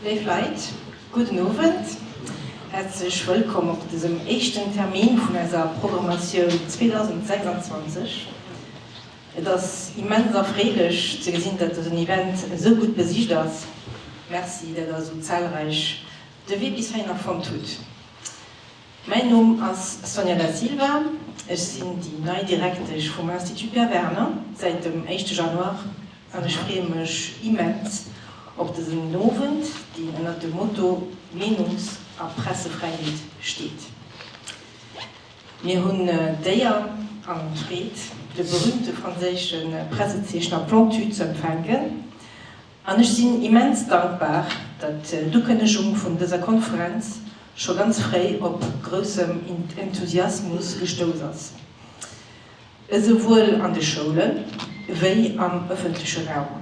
Liebe Leute, guten Abend. Herzlich willkommen auf diesem ersten Termin von unserer Programmation 2026. Das ist immens erfreulich zu sehen, dass das Event so gut besiegt ist. Merci, dass er so zahlreich den Weg bis hierhin erfunden hat. Mein Name ist Sonja da Silva. Ich bin die neue Direktorin vom Institut Pierre Werner seit dem 1. Januar und ich freue mich immens auf diesen Abend, der unter dem Motto Meinungs- und Pressefreiheit steht. Wir haben Deja an Fred, den berühmten französischen Pressezeichner Plantu, zu empfangen. Und ich bin immens dankbar, dass die Ankündigung von dieser Konferenz schon ganz frei auf großem Enthusiasmus gestoßen ist. Sowohl an den Schulen wie am öffentlichen Raum.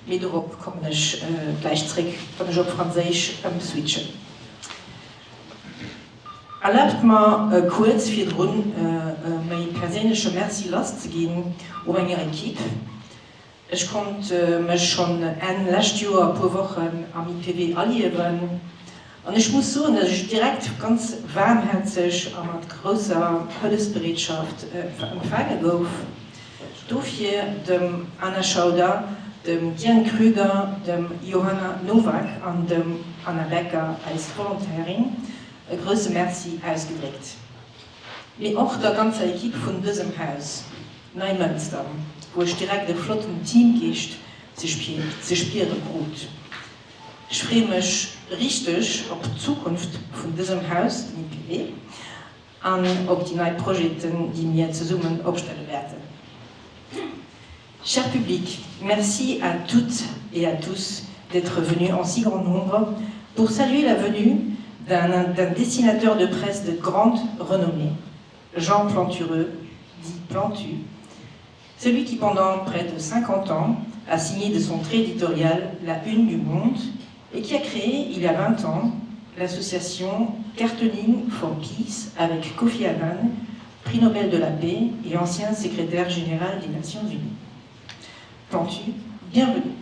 Mit darauf komme ich gleich zurück, wenn ich auf Französisch switchen. Erlaubt mir kurz für meine persönliche Merci loszugehen über meine Equipe. Ich konnte mich schon letztes Jahr ein paar Wochen am IPW erleben. Und ich muss sagen, dass ich direkt ganz warmherzig und mit großer Hilfsbereitschaft empfangen habe. Dafür dem Anna Schauder, dem Jan Krüger, dem Johanna Nowak und dem Anna Becker als Volontärin ein großes Merci ausgedrückt. Wie auch der ganze Equipe von diesem Haus, Neumünster, wo ich direkt ein flotten Team gehe, zu spielen gut. Ich freue mich richtig auf die Zukunft von diesem Haus, dem IPW, und auf die neuen Projekte, die wir zusammen aufstellen werden. Cher public, merci à toutes et à tous d'être venus en si grand nombre pour saluer la venue d'un dessinateur de presse de grande renommée, Jean Plantureux, dit Plantu, celui qui pendant près de 50 ans a signé de son trait éditorial la Une du Monde et qui a créé, il y a 20 ans, l'association Cartooning for Peace avec Kofi Annan, prix Nobel de la paix et ancien secrétaire général des Nations Unies. Plantu, bienvenue.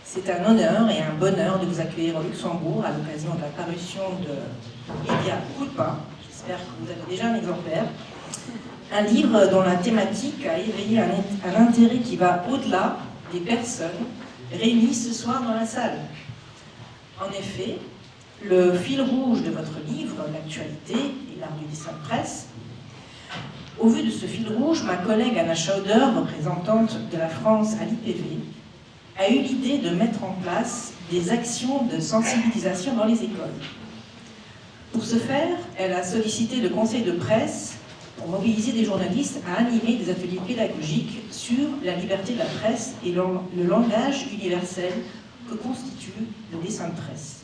C'est un honneur et un bonheur de vous accueillir au Luxembourg à l'occasion de la parution de Media Culpa, j'espère que vous avez déjà un exemplaire, un livre dont la thématique a éveillé un intérêt qui va au-delà des personnes réunies ce soir dans la salle. En effet, le fil rouge de votre livre, l'actualité et l'art du dessin de presse, au vu de ce fil rouge, ma collègue Anna Schauder, représentante de la France à l'IPV, a eu l'idée de mettre en place des actions de sensibilisation dans les écoles. Pour ce faire, elle a sollicité le conseil de presse pour mobiliser des journalistes à animer des ateliers pédagogiques sur la liberté de la presse et le langage universel que constitue le dessin de presse.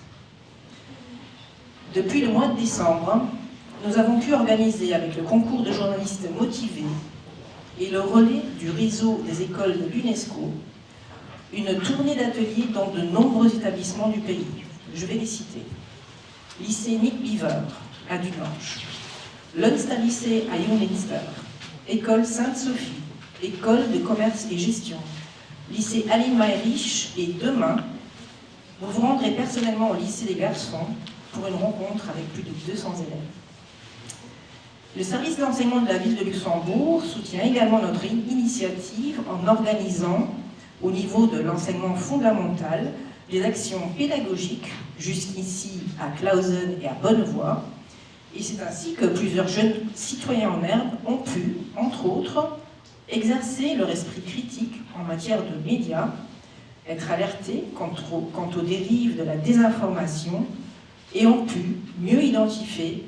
Depuis le mois de décembre, nous avons pu organiser avec le concours de journalistes motivés et le relais du réseau des écoles de l'UNESCO une tournée d'ateliers dans de nombreux établissements du pays. Je vais les citer. Lycée Nick Beaver à Dulange, Lunster-Lycée à Youngminster, École Sainte-Sophie, École de commerce et gestion, Lycée Aline Mayrich et demain, vous vous rendrez personnellement au lycée des garçons pour une rencontre avec plus de 200 élèves. Le service d'enseignement de la ville de Luxembourg soutient également notre initiative en organisant au niveau de l'enseignement fondamental, des actions pédagogiques, jusqu'ici à Clausen et à Bonnevoie. Et c'est ainsi que plusieurs jeunes citoyens en herbe ont pu, entre autres, exercer leur esprit critique en matière de médias, être alertés quant aux dérives de la désinformation et ont pu mieux identifier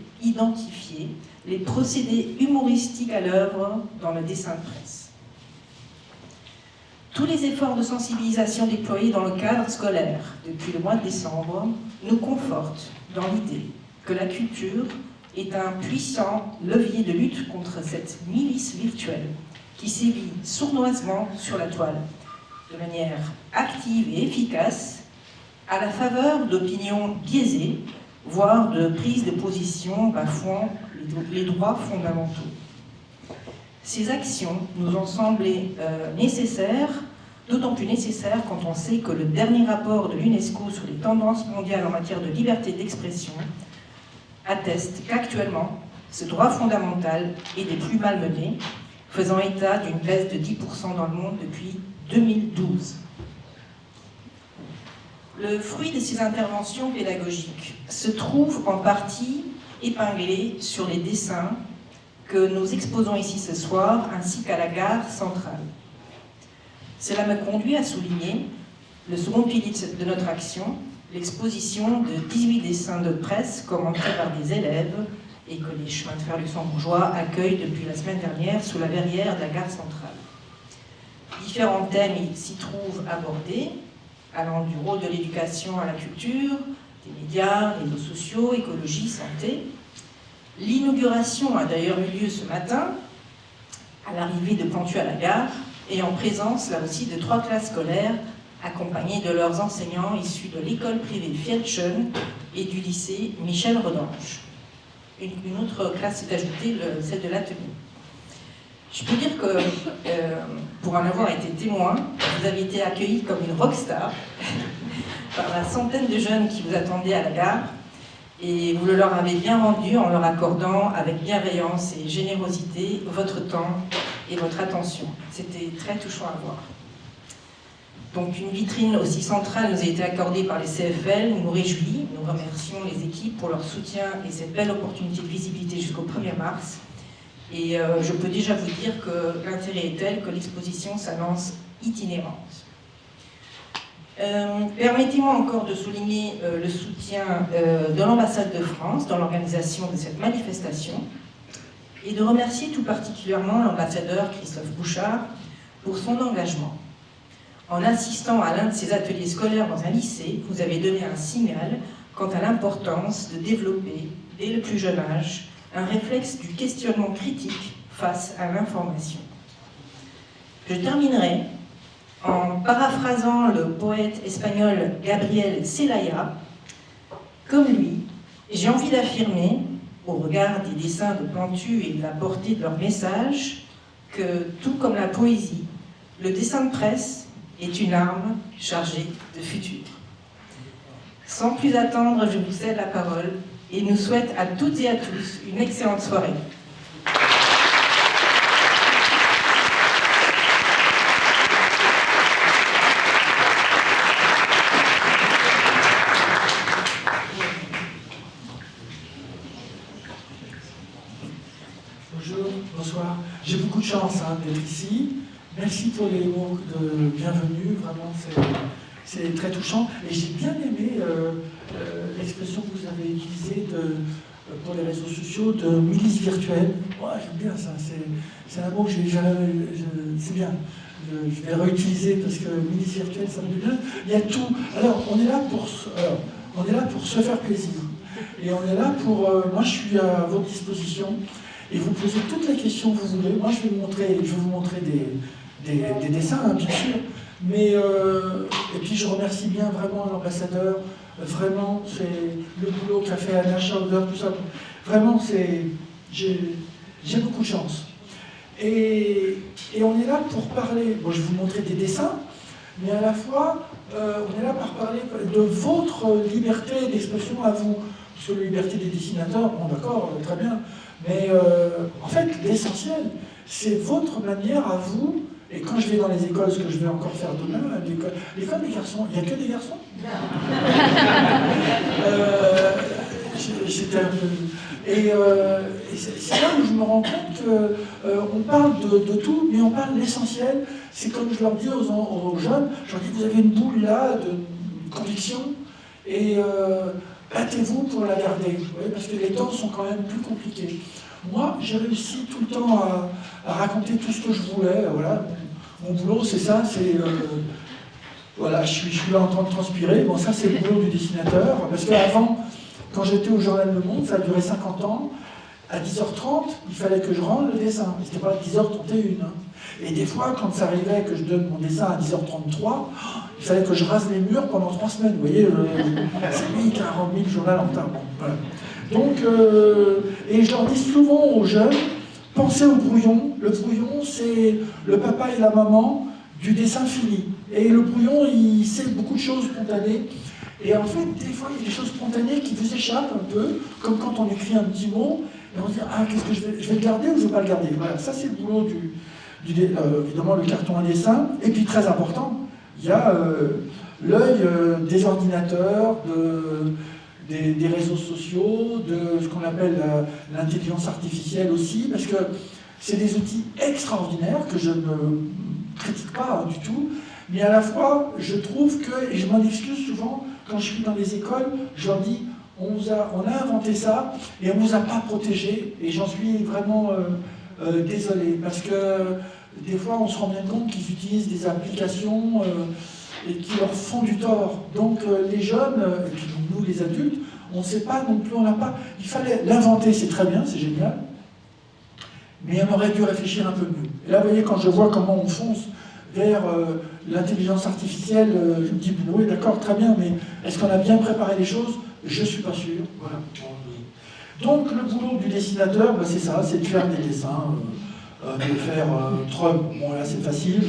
les procédés humoristiques à l'œuvre dans le dessin de presse. Tous les efforts de sensibilisation déployés dans le cadre scolaire depuis le mois de décembre nous confortent dans l'idée que la culture est un puissant levier de lutte contre cette milice virtuelle qui sévit sournoisement sur la toile, de manière active et efficace, à la faveur d'opinions biaisées voire de prise de position bafouant les droits fondamentaux. Ces actions nous ont semblé nécessaires, d'autant plus nécessaires quand on sait que le dernier rapport de l'UNESCO sur les tendances mondiales en matière de liberté d'expression atteste qu'actuellement, ce droit fondamental est des plus malmenés, faisant état d'une baisse de 10% dans le monde depuis 2012. Le fruit de ces interventions pédagogiques se trouve en partie épinglé sur les dessins que nous exposons ici ce soir, ainsi qu'à la gare centrale. Cela me conduit à souligner le second pilier de notre action, l'exposition de 18 dessins de presse commentés par des élèves et que les chemins de fer luxembourgeois accueillent depuis la semaine dernière sous la verrière de la gare centrale. Différents thèmes s'y trouvent abordés, allant du rôle de l'éducation à la culture, des médias, réseaux sociaux, écologie, santé. L'inauguration a d'ailleurs eu lieu ce matin, à l'arrivée de Pantu à la gare, et en présence, là aussi, de 3 classes scolaires, accompagnées de leurs enseignants issus de l'école privée Fjellchen et du lycée Michel Rodange. Une autre classe s'est ajoutée, celle de l'atelier. Je peux dire que, pour en avoir été témoin, vous avez été accueillis comme une rockstar par la centaine de jeunes qui vous attendaient à la gare, et vous le leur avez bien rendu en leur accordant avec bienveillance et générosité votre temps et votre attention. C'était très touchant à voir. Donc une vitrine aussi centrale nous a été accordée par les CFL, nous réjouit, nous remercions les équipes pour leur soutien et cette belle opportunité de visibilité jusqu'au 1er mars. Et je peux déjà vous dire que l'intérêt est tel que l'exposition s'annonce itinérante. Permettez-moi encore de souligner le soutien de l'ambassade de France dans l'organisation de cette manifestation et de remercier tout particulièrement l'ambassadeur Christophe Bouchard pour son engagement. En assistant à l'un de ces ateliers scolaires dans un lycée, vous avez donné un signal quant à l'importance de développer, dès le plus jeune âge, un réflexe du questionnement critique face à l'information. Je terminerai en paraphrasant le poète espagnol Gabriel Celaya. Comme lui, j'ai envie d'affirmer, au regard des dessins de Pantu et de la portée de leur message, que, tout comme la poésie, le dessin de presse est une arme chargée de futur. Sans plus attendre, je vous cède la parole et nous souhaite à toutes et à tous une excellente soirée. Bonjour, bonsoir. J'ai beaucoup de chance d'être ici. Merci pour les mots de bienvenue, vraiment c'est très touchant. Et j'ai bien aimé l'expression que vous avez utilisée pour les réseaux sociaux de milice virtuelle. Ouais, j'aime bien ça, c'est un mot que c'est bien. Je vais réutiliser parce que milice virtuelle, ça me plaît bien. Il y a tout. Alors, on est là pour se faire plaisir. Et on est là pour... moi, je suis à votre disposition. Et vous posez toutes les questions que vous voulez. Moi, je vais vous montrer des dessins, bien sûr. Mais, et puis, je remercie bien vraiment l'ambassadeur. Vraiment, c'est le boulot qu'a fait Anna Schauder, tout ça. Vraiment, j'ai beaucoup de chance. Et on est là pour parler. Bon, je vais vous montrer des dessins, mais à la fois, on est là pour parler de votre liberté d'expression à vous. Parce que la liberté des dessinateurs, bon, d'accord, très bien. Mais en fait, l'essentiel, c'est votre manière à vous. Et quand je vais dans les écoles, ce que je vais encore faire demain, l'école des garçons, il n'y a que des garçons. J'étais un peu... Et c'est là où je me rends compte qu'on parle de tout, mais on parle de l'essentiel. C'est comme je leur dis aux jeunes, je leur dis, vous avez une boule là de conviction, et battez-vous pour la garder, parce que les temps sont quand même plus compliqués. Moi, j'ai réussi tout le temps à raconter tout ce que je voulais. Voilà. Mon boulot, c'est ça, c'est... voilà, je suis là en train de transpirer. Bon, ça, c'est le boulot du dessinateur. Parce qu'avant, quand j'étais au journal Le Monde, ça a duré 50 ans. À 10h30, il fallait que je rende le dessin. C'était pas à 10h31. Et des fois, quand ça arrivait que je donne mon dessin à 10h33, il fallait que je rase les murs pendant 3 semaines. Vous voyez, c'est lui qui a remis le journal en retard. Bon, voilà. Donc, et je leur dis souvent aux jeunes, pensez au brouillon. Le brouillon, c'est le papa et la maman du dessin fini. Et le brouillon, il sait beaucoup de choses spontanées. Et en fait, des fois, il y a des choses spontanées qui vous échappent un peu, comme quand on écrit un petit mot, et on se dit, ah, qu'est-ce que je vais le garder ou je ne vais pas le garder? Voilà, ça c'est le boulot évidemment, le carton à dessin. Et puis, très important, il y a l'œil des ordinateurs, des réseaux sociaux, de ce qu'on appelle l'intelligence artificielle aussi, parce que c'est des outils extraordinaires que je ne critique pas du tout, mais à la fois, je trouve que, et je m'en excuse souvent, quand je suis dans les écoles, je leur dis, on a inventé ça, et on ne vous a pas protégé, et j'en suis vraiment désolé, parce que des fois, on se rend bien compte qu'ils utilisent des applications et qui leur font du tort. Donc les jeunes, et puis nous les adultes, on ne sait pas non plus, on n'a pas... Il fallait l'inventer, c'est très bien, c'est génial, mais on aurait dû réfléchir un peu mieux. Et là, vous voyez, quand je vois comment on fonce vers l'intelligence artificielle, je me dis, oui, d'accord, très bien, mais est-ce qu'on a bien préparé les choses? Je ne suis pas sûr. Voilà. Donc, le boulot du dessinateur, ben, c'est ça, c'est de faire des dessins, de faire Trump, bon là c'est facile.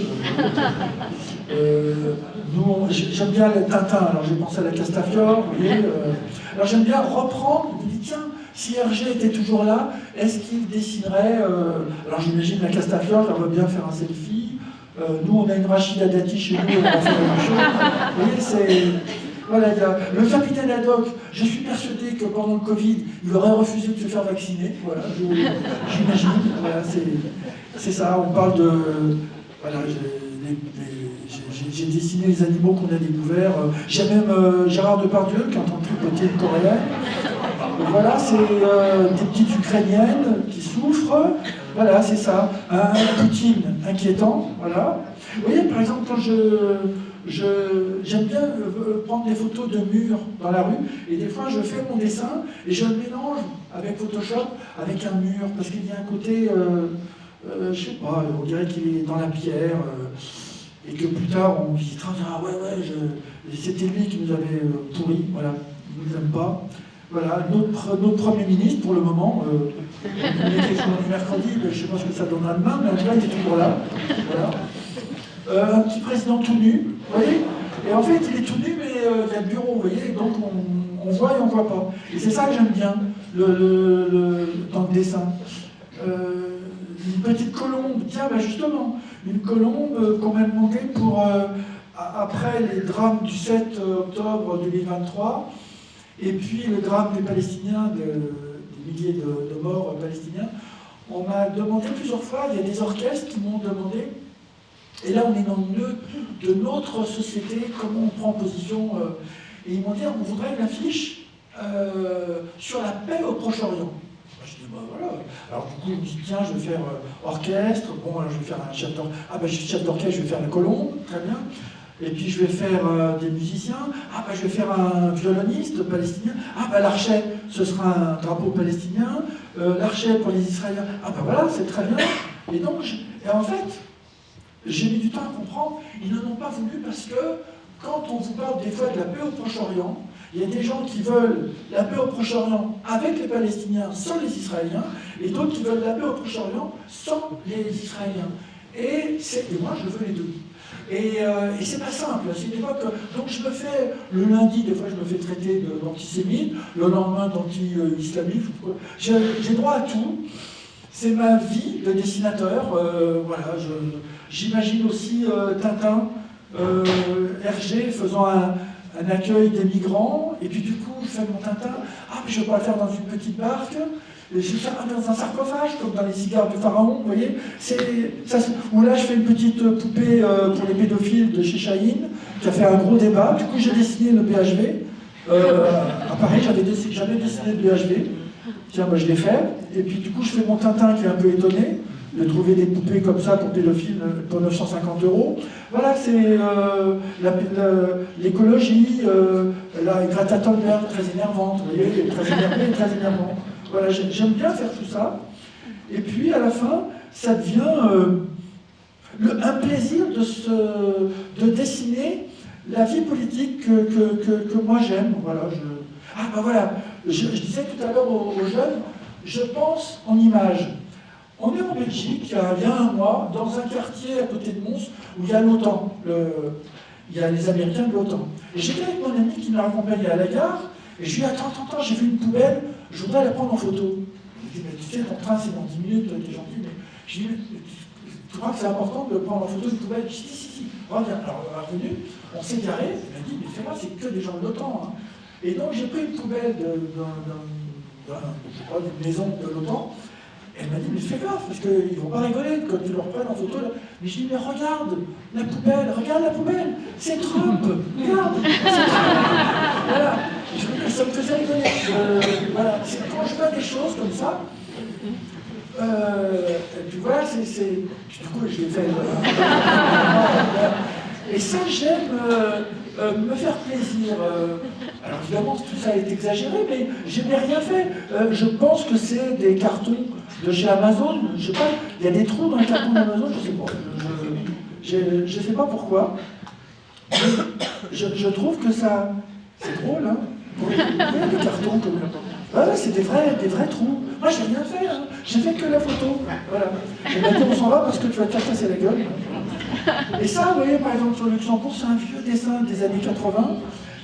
J'aime bien le Tintin, alors j'ai pensé à la Castafiore, vous voyez. Alors j'aime bien reprendre, je me dis, tiens, si Hergé était toujours là, est-ce qu'il dessinerait alors j'imagine la Castafiore, je la vois bien faire un selfie. Nous, on a une Rachida Dati chez nous, on va faire la même chose. Vous voyez, c'est... Voilà, le capitaine Haddock, je suis persuadé que pendant le Covid, il aurait refusé de se faire vacciner. Voilà, j'imagine. Voilà, c'est ça, on parle de... Voilà, j'ai dessiné les animaux qu'on a découverts. J'ai même Gérard Depardieu qui est en train de tripoter une coréenne. Voilà, c'est des petites Ukrainiennes qui souffrent. Voilà, c'est ça. Un Poutine inquiétant. Voilà. Vous voyez, par exemple, quand j'aime bien prendre des photos de murs dans la rue, et des fois je fais mon dessin et je le mélange avec Photoshop, avec un mur, parce qu'il y a un côté, je sais pas, on dirait qu'il est dans la pierre, et que plus tard on visitera, on dira, ah ouais, c'était lui qui nous avait pourri, voilà, il ne nous aime pas. Voilà, notre Premier ministre, pour le moment, il était sur le mercredi, je ne sais pas ce que ça donnera demain, mais en tout cas, il est toujours là. Voilà. Un petit président tout nu, vous voyez? Et en fait, il est tout nu, mais il y a le bureau, vous voyez? Donc, on voit et on ne voit pas. Et c'est ça que j'aime bien dans le dessin. Une petite colombe, tiens, ben justement, une colombe qu'on m'a demandé pour, après les drames du 7 octobre 2023, et puis le drame des Palestiniens, des milliers de morts palestiniens, on m'a demandé plusieurs fois, il y a des orchestres qui m'ont demandé, et là on est dans le nœud de notre société, comment on prend position, et ils m'ont dit, on voudrait une affiche sur la paix au Proche-Orient. Je dis, bah voilà. Alors du coup, il me dit, tiens, je vais faire orchestre, bon, alors je vais faire un chef d'orchestre, ah ben chef d'orchestre, je vais faire la colombe, très bien. Et puis je vais faire des musiciens, ah ben je vais faire un violoniste palestinien, ah ben l'archet, ce sera un drapeau palestinien, l'archet pour les Israéliens, ah ben voilà, c'est très bien. Et donc, et en fait, j'ai mis du temps à comprendre, ils n'en ont pas voulu parce que quand on vous parle des fois de la paix au Proche-Orient, il y a des gens qui veulent la paix au Proche-Orient avec les Palestiniens sans les Israéliens, et d'autres qui veulent la paix au Proche-Orient sans les Israéliens. Et moi, je veux les deux. Et c'est pas simple, c'est une époque. Donc je me fais, le lundi, des fois je me fais traiter d'antisémite, le lendemain d'anti-islamiste, j'ai droit à tout. C'est ma vie de dessinateur, voilà, j'imagine aussi Tintin, Hergé faisant un accueil des migrants, et puis du coup je fais mon Tintin, ah mais je vais pas le faire dans une petite barque, je vais faire dans un sarcophage, comme dans les cigares du pharaon, vous voyez, ou là je fais une petite poupée pour les pédophiles de chez Chahine, qui a fait un gros débat, du coup j'ai dessiné le BHV, à Paris j'avais dessiné le BHV, tiens moi je l'ai fait, et puis du coup je fais mon Tintin qui est un peu étonné, de trouver des poupées comme ça pour pédophiles pour 950 €. Voilà, c'est l'écologie, la Greta Thunberg, très énervante, vous voyez, très énervée et très énervante. Voilà, j'aime bien faire tout ça. Et puis à la fin, ça devient un plaisir de dessiner la vie politique que moi j'aime. Voilà, ah ben voilà, je disais tout à l'heure aux jeunes, je pense en images. On est en Belgique, il y a un mois, dans un quartier à côté de Mons, où il y a l'OTAN, il y a les Américains de l'OTAN. Et j'étais avec mon ami qui m'a accompagné à la gare, et je lui ai dit, attends, j'ai vu une poubelle, je voudrais la prendre en photo. Il dit, mais tu sais, ton train c'est dans 10 minutes, t'es gentil, mais je lui ai dit, tu crois que c'est important de prendre en photo une poubelle? Je lui ai dit, si, reviens. Alors on est revenu, on s'est garé, il m'a dit, mais fais-moi, c'est que des gens de l'OTAN. Hein. Et donc j'ai pris une poubelle d'une maison de l'OTAN. Elle m'a dit, mais fais gaffe, parce qu'ils ne vont pas rigoler quand tu leur prennes en photo. Là. Mais je dis, mais regarde la poubelle, c'est Trump, regarde, c'est Trump. Voilà, ça me faisait rigoler. Voilà. Quand je vois des choses comme ça, et puis voilà, du coup, je l'ai fait. Et ça, j'aime me faire plaisir. Alors évidemment, tout ça est exagéré, mais je n'ai rien fait. Je pense que c'est des cartons de chez Amazon. Je sais pas, il y a des trous dans les cartons d'Amazon, je sais pas. Je sais pas pourquoi. Je trouve que ça... C'est drôle, hein, pour les cartons comme... Ouais, c'est des vrais trous. Moi, j'ai rien fait, hein. J'ai fait que la photo. Voilà. Et maintenant, on s'en va parce que tu vas te faire casser la gueule. Et ça, vous voyez, par exemple, sur le Luxembourg, c'est un vieux dessin des années 80.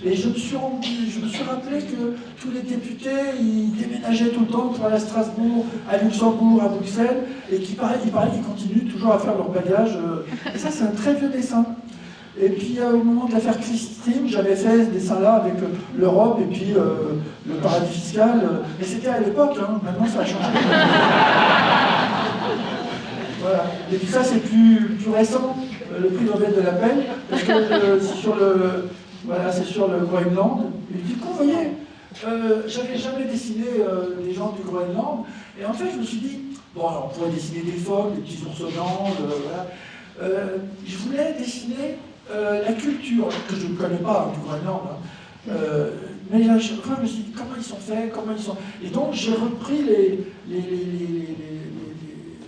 Et je me suis rappelé que tous les députés, ils déménageaient tout le temps pour aller à Strasbourg, à Luxembourg, à Bruxelles, et qu'il paraît qu'ils continuent toujours à faire leur bagage. Et ça, c'est un très vieux dessin. Et puis, au moment de l'affaire Clearstream, j'avais fait ce dessin-là avec l'Europe et puis le paradis fiscal. Mais c'était à l'époque, hein. Maintenant ça a changé. Voilà. Et puis ça, c'est plus récent, le prix Nobel de la paix, parce que c'est sur le Groenland. Et du coup, vous voyez, j'avais jamais dessiné les gens du Groenland. Et en fait, je me suis dit, bon, alors, on pourrait dessiner des phoques, des petits ours blancs, voilà. Je voulais dessiner la culture, que je ne connais pas du Groenland, hein. Mais à chaque fois, je me suis dit, comment ils sont faits, comment ils sont... Et donc, j'ai repris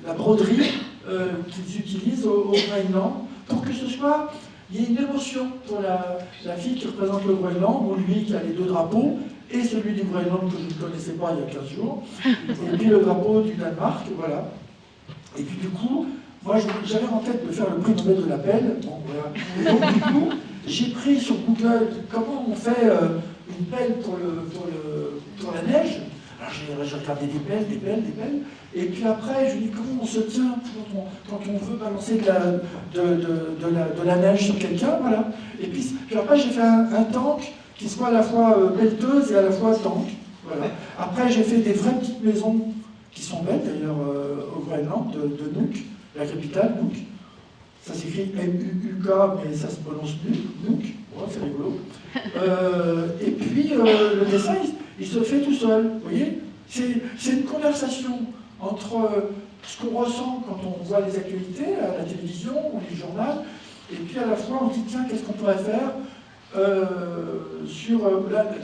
la broderie qu'ils utilisent au Groenland, pour que ce soit... Il y a une émotion pour la fille qui représente le Groenland, ou lui qui a les deux drapeaux, et celui du Groenland que je ne connaissais pas il y a 15 jours, et puis le drapeau du Danemark, voilà. Et puis du coup, moi j'avais en tête de faire le prix Nobel de la paix, bon, voilà. Et donc du coup, j'ai pris sur Google comment on fait une pelle pour la neige. Alors j'ai regardé des pelles, et puis après je me dis comment on se tient quand on veut balancer de la neige sur quelqu'un, voilà. Et puis après j'ai fait un tank qui soit à la fois pelleteuse et à la fois tank, voilà. Après j'ai fait des vraies petites maisons qui sont belles d'ailleurs au Groenland, de Nuuk, la capitale, Nuuk. Ça s'écrit M-U-U-K, mais ça se prononce Nuuk, ouais, c'est rigolo. Et puis le dessin, il se fait tout seul, vous voyez. C'est une conversation entre ce qu'on ressent quand on voit les actualités à la télévision ou les journaux, et puis à la fois on dit tiens, qu'est-ce qu'on pourrait faire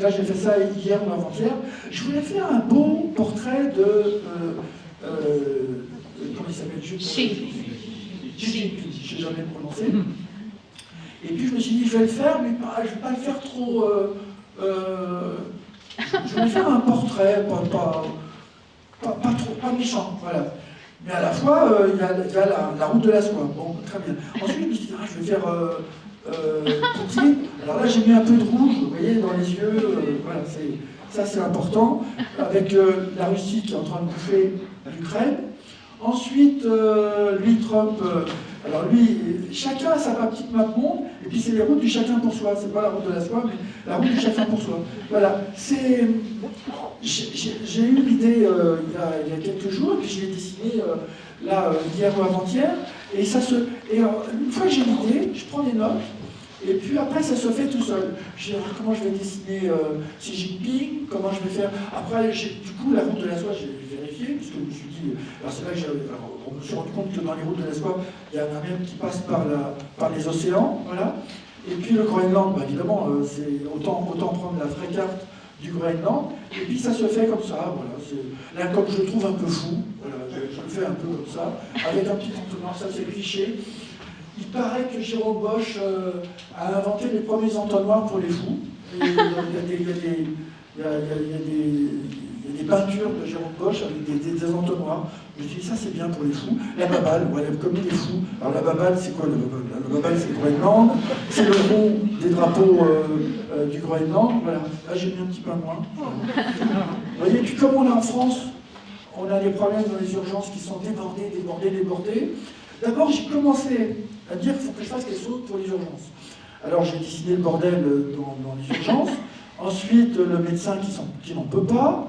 là j'ai fait ça hier ou avant-hier. Je voulais faire un beau portrait de comment il s'appelle, Xi Jinping, je n'ai jamais prononcé. Et puis je me suis dit, je vais le faire, mais je ne vais pas le faire trop... je vais faire un portrait, pas méchant, voilà. Mais à la fois, il y a la route de la soie. Bon, très bien. Ensuite, je me suis dit, je vais faire Poutine. Alors là, j'ai mis un peu de rouge, vous voyez, dans les yeux. Voilà, ça c'est important. Avec la Russie qui est en train de bouffer l'Ukraine. Ensuite, lui, Trump, alors lui, chacun a sa petite map monde, et puis c'est les routes du chacun pour soi. C'est pas la route de la soie, mais la route du chacun pour soi. Voilà, j'ai eu l'idée il y a quelques jours, et puis je l'ai dessinée hier ou avant-hier, et une fois que j'ai l'idée, je prends des notes, et puis après ça se fait tout seul. Je dis comment je vais dessiner Xi Jinping, comment je vais faire. Après, du coup, la route de la soie, j'ai vérifié, puisque je me suis dit, alors c'est là que on me suis rendu compte que dans les routes de la soie, il y en a même qui passent par les océans, voilà. Et puis le Groenland, bah, évidemment, c'est autant prendre la vraie carte du Groenland, et puis ça se fait comme ça, voilà. Là, comme je le trouve un peu fou, voilà, je le fais un peu comme ça, avec un petit contenant, ça c'est cliché. il paraît que Jérôme Bosch a inventé les premiers entonnoirs pour les fous. Et il y a des peintures de Jérôme Bosch avec des entonnoirs. Je me suis dit, ça c'est bien pour les fous. La babale, voilà, comme les fous. Alors la babale, c'est quoi la babale? La babale, c'est le Groenland. C'est le rond des drapeaux du Groenland. Voilà. Là, j'ai mis un petit peu moins. Vous voyez, puis comme on est en France, on a des problèmes dans les urgences qui sont débordés. D'abord, j'ai commencé à dire qu'il faut que je fasse quelque chose pour les urgences. Alors, j'ai décidé le bordel dans les urgences. Ensuite, le médecin qui n'en peut pas.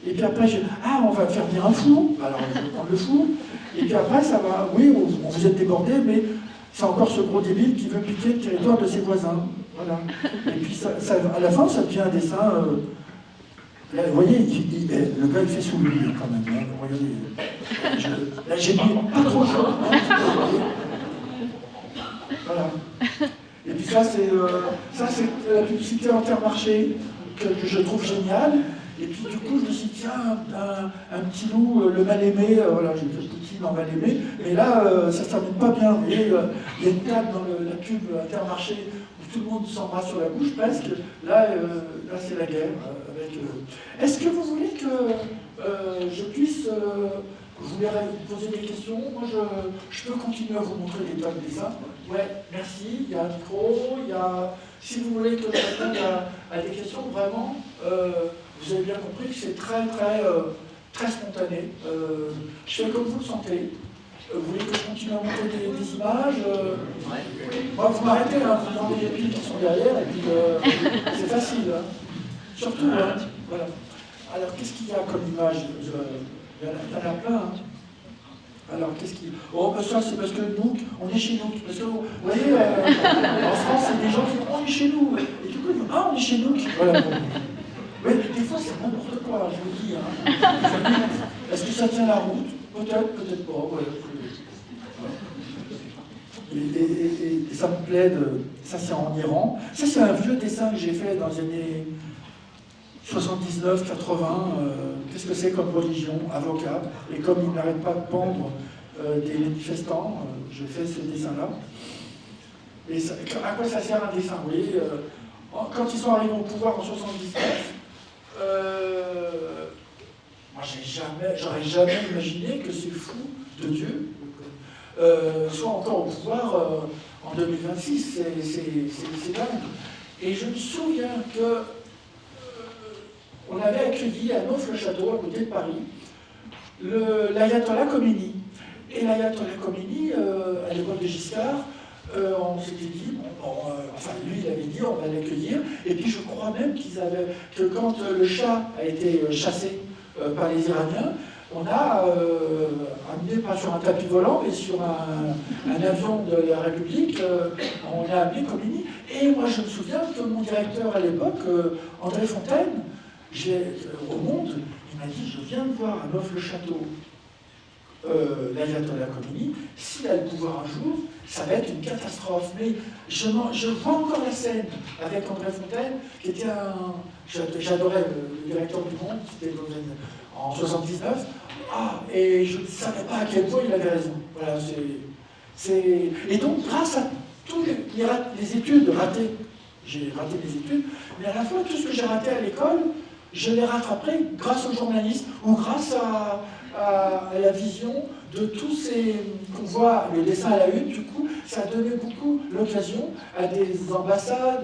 Et puis après, j'ai dit, ah, on va faire venir un fou. Alors, je vais prendre le fou. Et puis après, ça va, oui, vous êtes débordé, mais c'est encore ce gros débile qui veut piquer le territoire de ses voisins. Voilà. Et puis, à la fin, ça devient un dessin... Là, vous voyez, le gars il fait sous lui quand même. Hein, regardez, là j'ai mis pas trop chaud. Hein, voilà. Et puis ça c'est la publicité Intermarché que je trouve géniale. Et puis du coup je me suis dit tiens un petit loup, le mal-aimé, voilà, j'ai fait Poutine en mal-aimé. Mais là ça ne termine pas bien. Vous voyez, il y a une table dans la pub Intermarché où tout le monde s'embrasse sur la bouche presque. Là c'est la guerre. Est-ce que vous voulez que je puisse vous poser des questions? Moi, je peux continuer à vous montrer des tas de dessins. Ouais, merci. Il y a un micro. Si vous voulez que je réponde à des questions, vraiment, vous avez bien compris que c'est très spontané. Je fais comme vous le sentez. Vous voulez que je continue à montrer des images Moi, vous m'arrêtez, hein, vous envoyez les piles qui sont derrière, et puis c'est facile. Hein. Surtout, hein, voilà. Alors, qu'est-ce qu'il y a comme image? Il y en a plein. Hein. Alors, qu'est-ce qu'il y a? Oh, ben ça, c'est parce que nous, on est chez nous. Parce que, vous voyez, en France, c'est des gens qui disent, on est chez nous. Et du coup, ils disent, ah, on est chez nous. Voilà. Mais des fois, c'est n'importe quoi, je vous dis. Hein. Est-ce que ça tient la route? Peut-être, peut-être pas. Voilà. Et ça me plaît, ça c'est en Iran. Ça c'est un vieux dessin que j'ai fait dans les années 79, 80. Qu'est-ce que c'est comme religion? Avocat. Et comme ils n'arrêtent pas de pendre des manifestants, je fais ce dessin-là. Et ça, à quoi ça sert un dessin? Vous voyez, quand ils sont arrivés au pouvoir en 79, moi j'aurais jamais imaginé que ces fous de Dieu soit encore au pouvoir en 2026, c'est dingue. Et je me souviens que on avait accueilli à Neauphle-le-Château, à côté de Paris, l'ayatollah Khomeini. Et l'ayatollah Khomeini, à l'époque de Giscard, on s'était dit, enfin lui il avait dit on va l'accueillir, et puis je crois même que quand le Shah a été chassé par les Iraniens, on a amené, pas sur un tapis volant, mais sur un avion de la République, on a amené Khomeini. Et moi, je me souviens que mon directeur à l'époque, André Fontaine, au Monde, il m'a dit, je viens de voir à Neauphle-le-Château l'ayatollah Khomeini, s'il a le pouvoir un jour, ça va être une catastrophe. Mais je vois encore la scène avec André Fontaine, qui était j'adorais le directeur du Monde, c'était en 79. Et je ne savais pas à quel point il avait raison. Voilà, et donc, grâce à toutes les études ratées, j'ai raté mes études, mais à la fois, tout ce que j'ai raté à l'école, je l'ai rattrapé grâce aux journalistes ou grâce à la vision de tous ces... qu'on voit le dessin à la une, du coup, ça a donné beaucoup l'occasion à des ambassades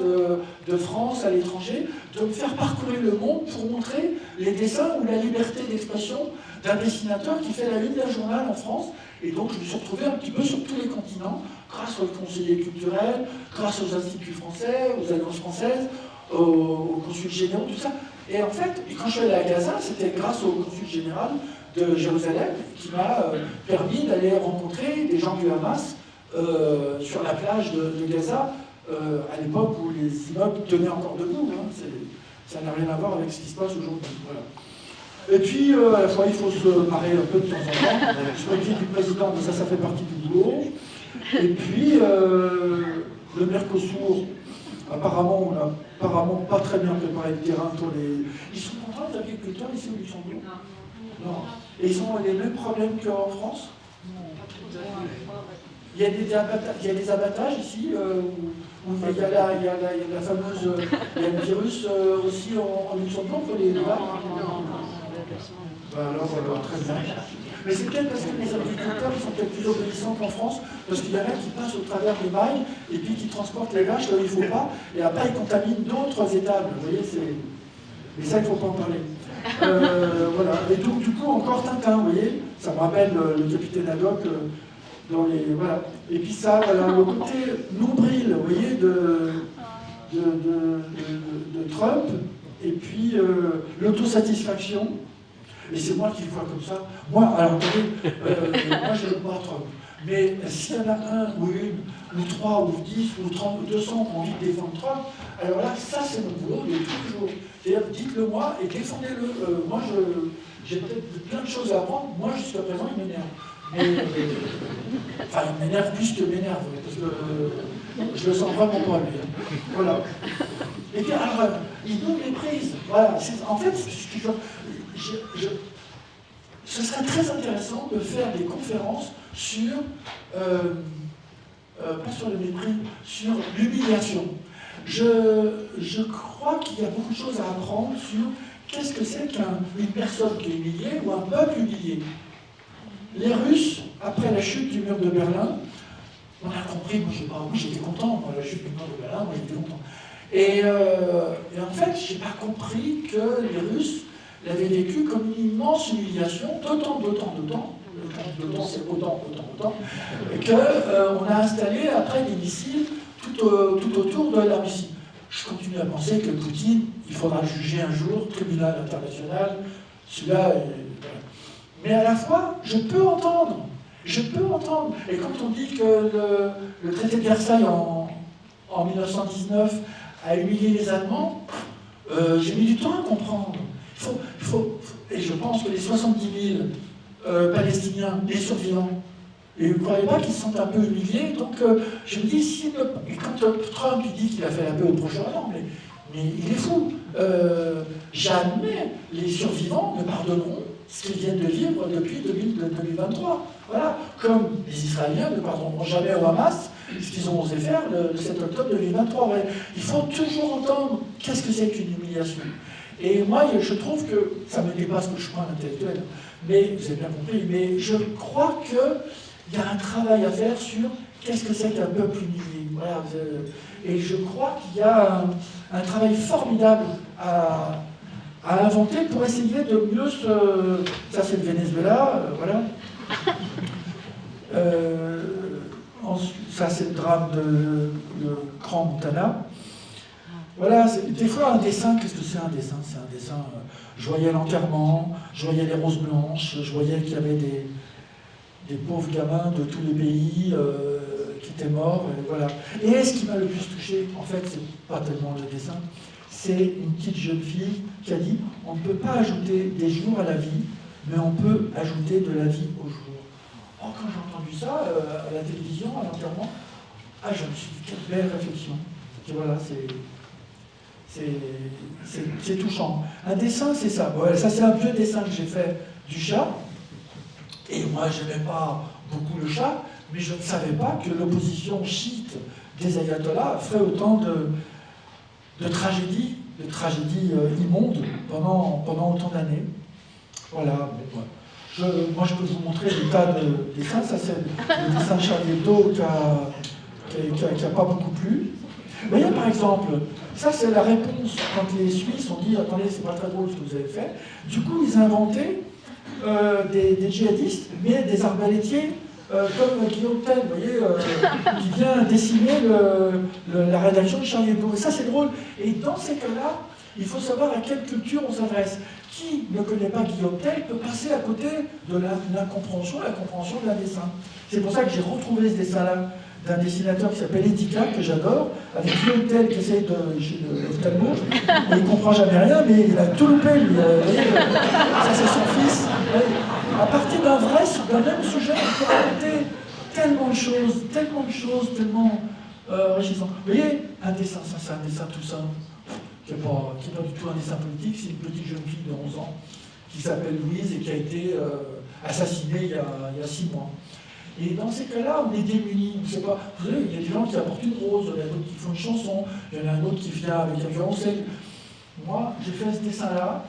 de France à l'étranger de me faire parcourir le monde pour montrer les dessins ou la liberté d'expression d'un dessinateur qui fait la une d'un journal en France. Et donc je me suis retrouvé un petit peu sur tous les continents, grâce aux conseillers culturels, grâce aux instituts français, aux alliances françaises, aux consuls généraux, tout ça. Et en fait, quand je suis allé à Gaza, c'était grâce au consul général de Jérusalem qui m'a permis d'aller rencontrer des gens du Hamas sur la plage de Gaza, à l'époque où les immeubles tenaient encore debout. Hein. Ça n'a rien à voir avec ce qui se passe aujourd'hui. Voilà. Et puis, à la fois, il faut se marrer un peu de temps en temps. Je me dis du président, mais ça fait partie du boulot. Et puis, le Mercosur, apparemment, on n'a apparemment pas très bien préparé le terrain pour les... Ils sont contents, les agriculteurs, ici au Luxembourg? Non. Et ils ont les mêmes problèmes qu'en France? il y a des abattages ici, où il y a la fameuse, il y a le virus aussi en Luxembourg pour les débats. Alors, très bien. Mais c'est peut-être parce que les agriculteurs sont peut-être plus obéissants qu'en France, parce qu'il y en a qui passent au travers des mailles et puis qui transportent les vaches là où il ne faut pas, et après ils contaminent d'autres étables. Vous voyez, mais ça, il ne faut pas en parler. Voilà. Et donc, du coup, encore Tintin, vous voyez, ça me rappelle le capitaine Haddock dans les. Voilà. Et puis ça, voilà, le côté nombril, vous voyez, de Trump, et puis l'autosatisfaction. Et c'est moi qui le vois comme ça. Moi, alors attendez, moi je n'aime pas Trump. Mais s'il y en a un ou une, ou 3, ou 10, ou 30, ou 200 qui ont envie de défendre Trump, alors là, ça c'est mon boulot de toujours. C'est-à-dire, dites-le moi et défendez-le. Moi, j'ai peut-être plein de choses à apprendre. Moi, jusqu'à présent, il m'énerve. Mais, enfin, il m'énerve plus que m'énerve, parce que je le sens vraiment pas, lui. Voilà. Et puis, alors, il nous méprise. Voilà. En fait, ce serait très intéressant de faire des conférences sur, pas sur le mépris, sur l'humiliation. Je crois qu'il y a beaucoup de choses à apprendre sur qu'est-ce que c'est qu'une personne qui est humiliée ou un peuple humilié. Les Russes, après la chute du mur de Berlin, on a compris, moi j'étais content, la chute du mur de Berlin, moi j'étais content. Et en fait, je n'ai pas compris que les Russes l'avaient vécu comme une immense humiliation, d'autant, c'est autant, qu'on a installé après des missiles tout autour de la Russie. Je continue à penser que Poutine, il faudra juger un jour, tribunal international, celui-là, mais à la fois, je peux entendre. Et quand on dit que le traité de Versailles en 1919 a humilié les Allemands, j'ai mis du temps à comprendre. Et je pense que les 70 000 Palestiniens, les survivants, et vous ne croyez pas qu'ils se sentent un peu humiliés. Donc je me dis, et quand Trump dit qu'il a fait la paix au Proche-Orient, mais il est fou. Jamais les survivants ne pardonneront ce qu'ils viennent de vivre depuis 2023. Voilà. Comme les Israéliens ne pardonneront jamais au Hamas ce qu'ils ont osé faire le 7 octobre 2023. Ouais. Il faut toujours entendre qu'est-ce que c'est qu'une humiliation. Et moi, je trouve que, ça me dépasse que je suis pas un intellectuel, mais vous avez bien compris, mais je crois qu'il y a un travail à faire sur qu'est-ce que c'est qu'un peuple humilié. Voilà. Et je crois qu'il y a un travail formidable à inventer pour essayer de mieux se... Ça, c'est le Venezuela, voilà. Ça, c'est le drame de Grand Montana. Voilà, des fois, un dessin, qu'est-ce que c'est un dessin? C'est un dessin... je voyais l'enterrement, je voyais les roses blanches, je voyais qu'il y avait des pauvres gamins de tous les pays qui étaient morts, et voilà. Et ce qui m'a le plus touché, en fait, c'est pas tellement le dessin, c'est une petite jeune fille qui a dit « On ne peut pas ajouter des jours à la vie, mais on peut ajouter de la vie au jour. » Oh, quand j'ai entendu ça à la télévision, à l'enterrement, je me suis dit « Quelle belle réflexion !» Et voilà, c'est touchant. Un dessin, c'est ça. Bon, ça, c'est un vieux dessin que j'ai fait du chat. Et moi, je n'aimais pas beaucoup le chat, mais je ne savais pas que l'opposition chiite des ayatollahs ferait autant de tragédies immondes pendant autant d'années. Voilà. Moi, je peux vous montrer des tas de dessins. Ça, c'est le dessin de Charlie Hebdo qui n'a pas beaucoup plu. Vous voyez, par exemple, ça, c'est la réponse quand les Suisses ont dit « Attendez, c'est pas très drôle ce que vous avez fait ». Du coup, ils inventaient des djihadistes, mais des arbalétiers comme Guillaume Tell, vous voyez, qui vient décimer la rédaction de Charlie Hebdo. Et ça, c'est drôle. Et dans ces cas-là, il faut savoir à quelle culture on s'adresse. Qui ne connaît pas Guillaume Tell peut passer à côté de l'incompréhension, la compréhension d'un dessin. C'est pour ça que j'ai retrouvé ce dessin-là d'un dessinateur qui s'appelle Etika, que j'adore, avec Guillaume Tell qui essaye d'ophtalmo, et il ne comprend jamais rien, mais il a tout loupé, lui. Ça, c'est son fils. À partir d'un même sujet, on peut raconter tellement de choses, tellement enrichissant. Vous voyez, un dessin, ça c'est un dessin tout simple, qui n'est pas du tout un dessin politique, c'est une petite jeune fille de 11 ans qui s'appelle Louise et qui a été assassinée il y a 6 mois. Et dans ces cas-là, on est démunis. On sait pas. Vous savez, il y a des gens qui apportent une rose, il y en a d'autres qui font une chanson, il y en a un autre qui vient avec un violoncelle. Moi, j'ai fait ce dessin-là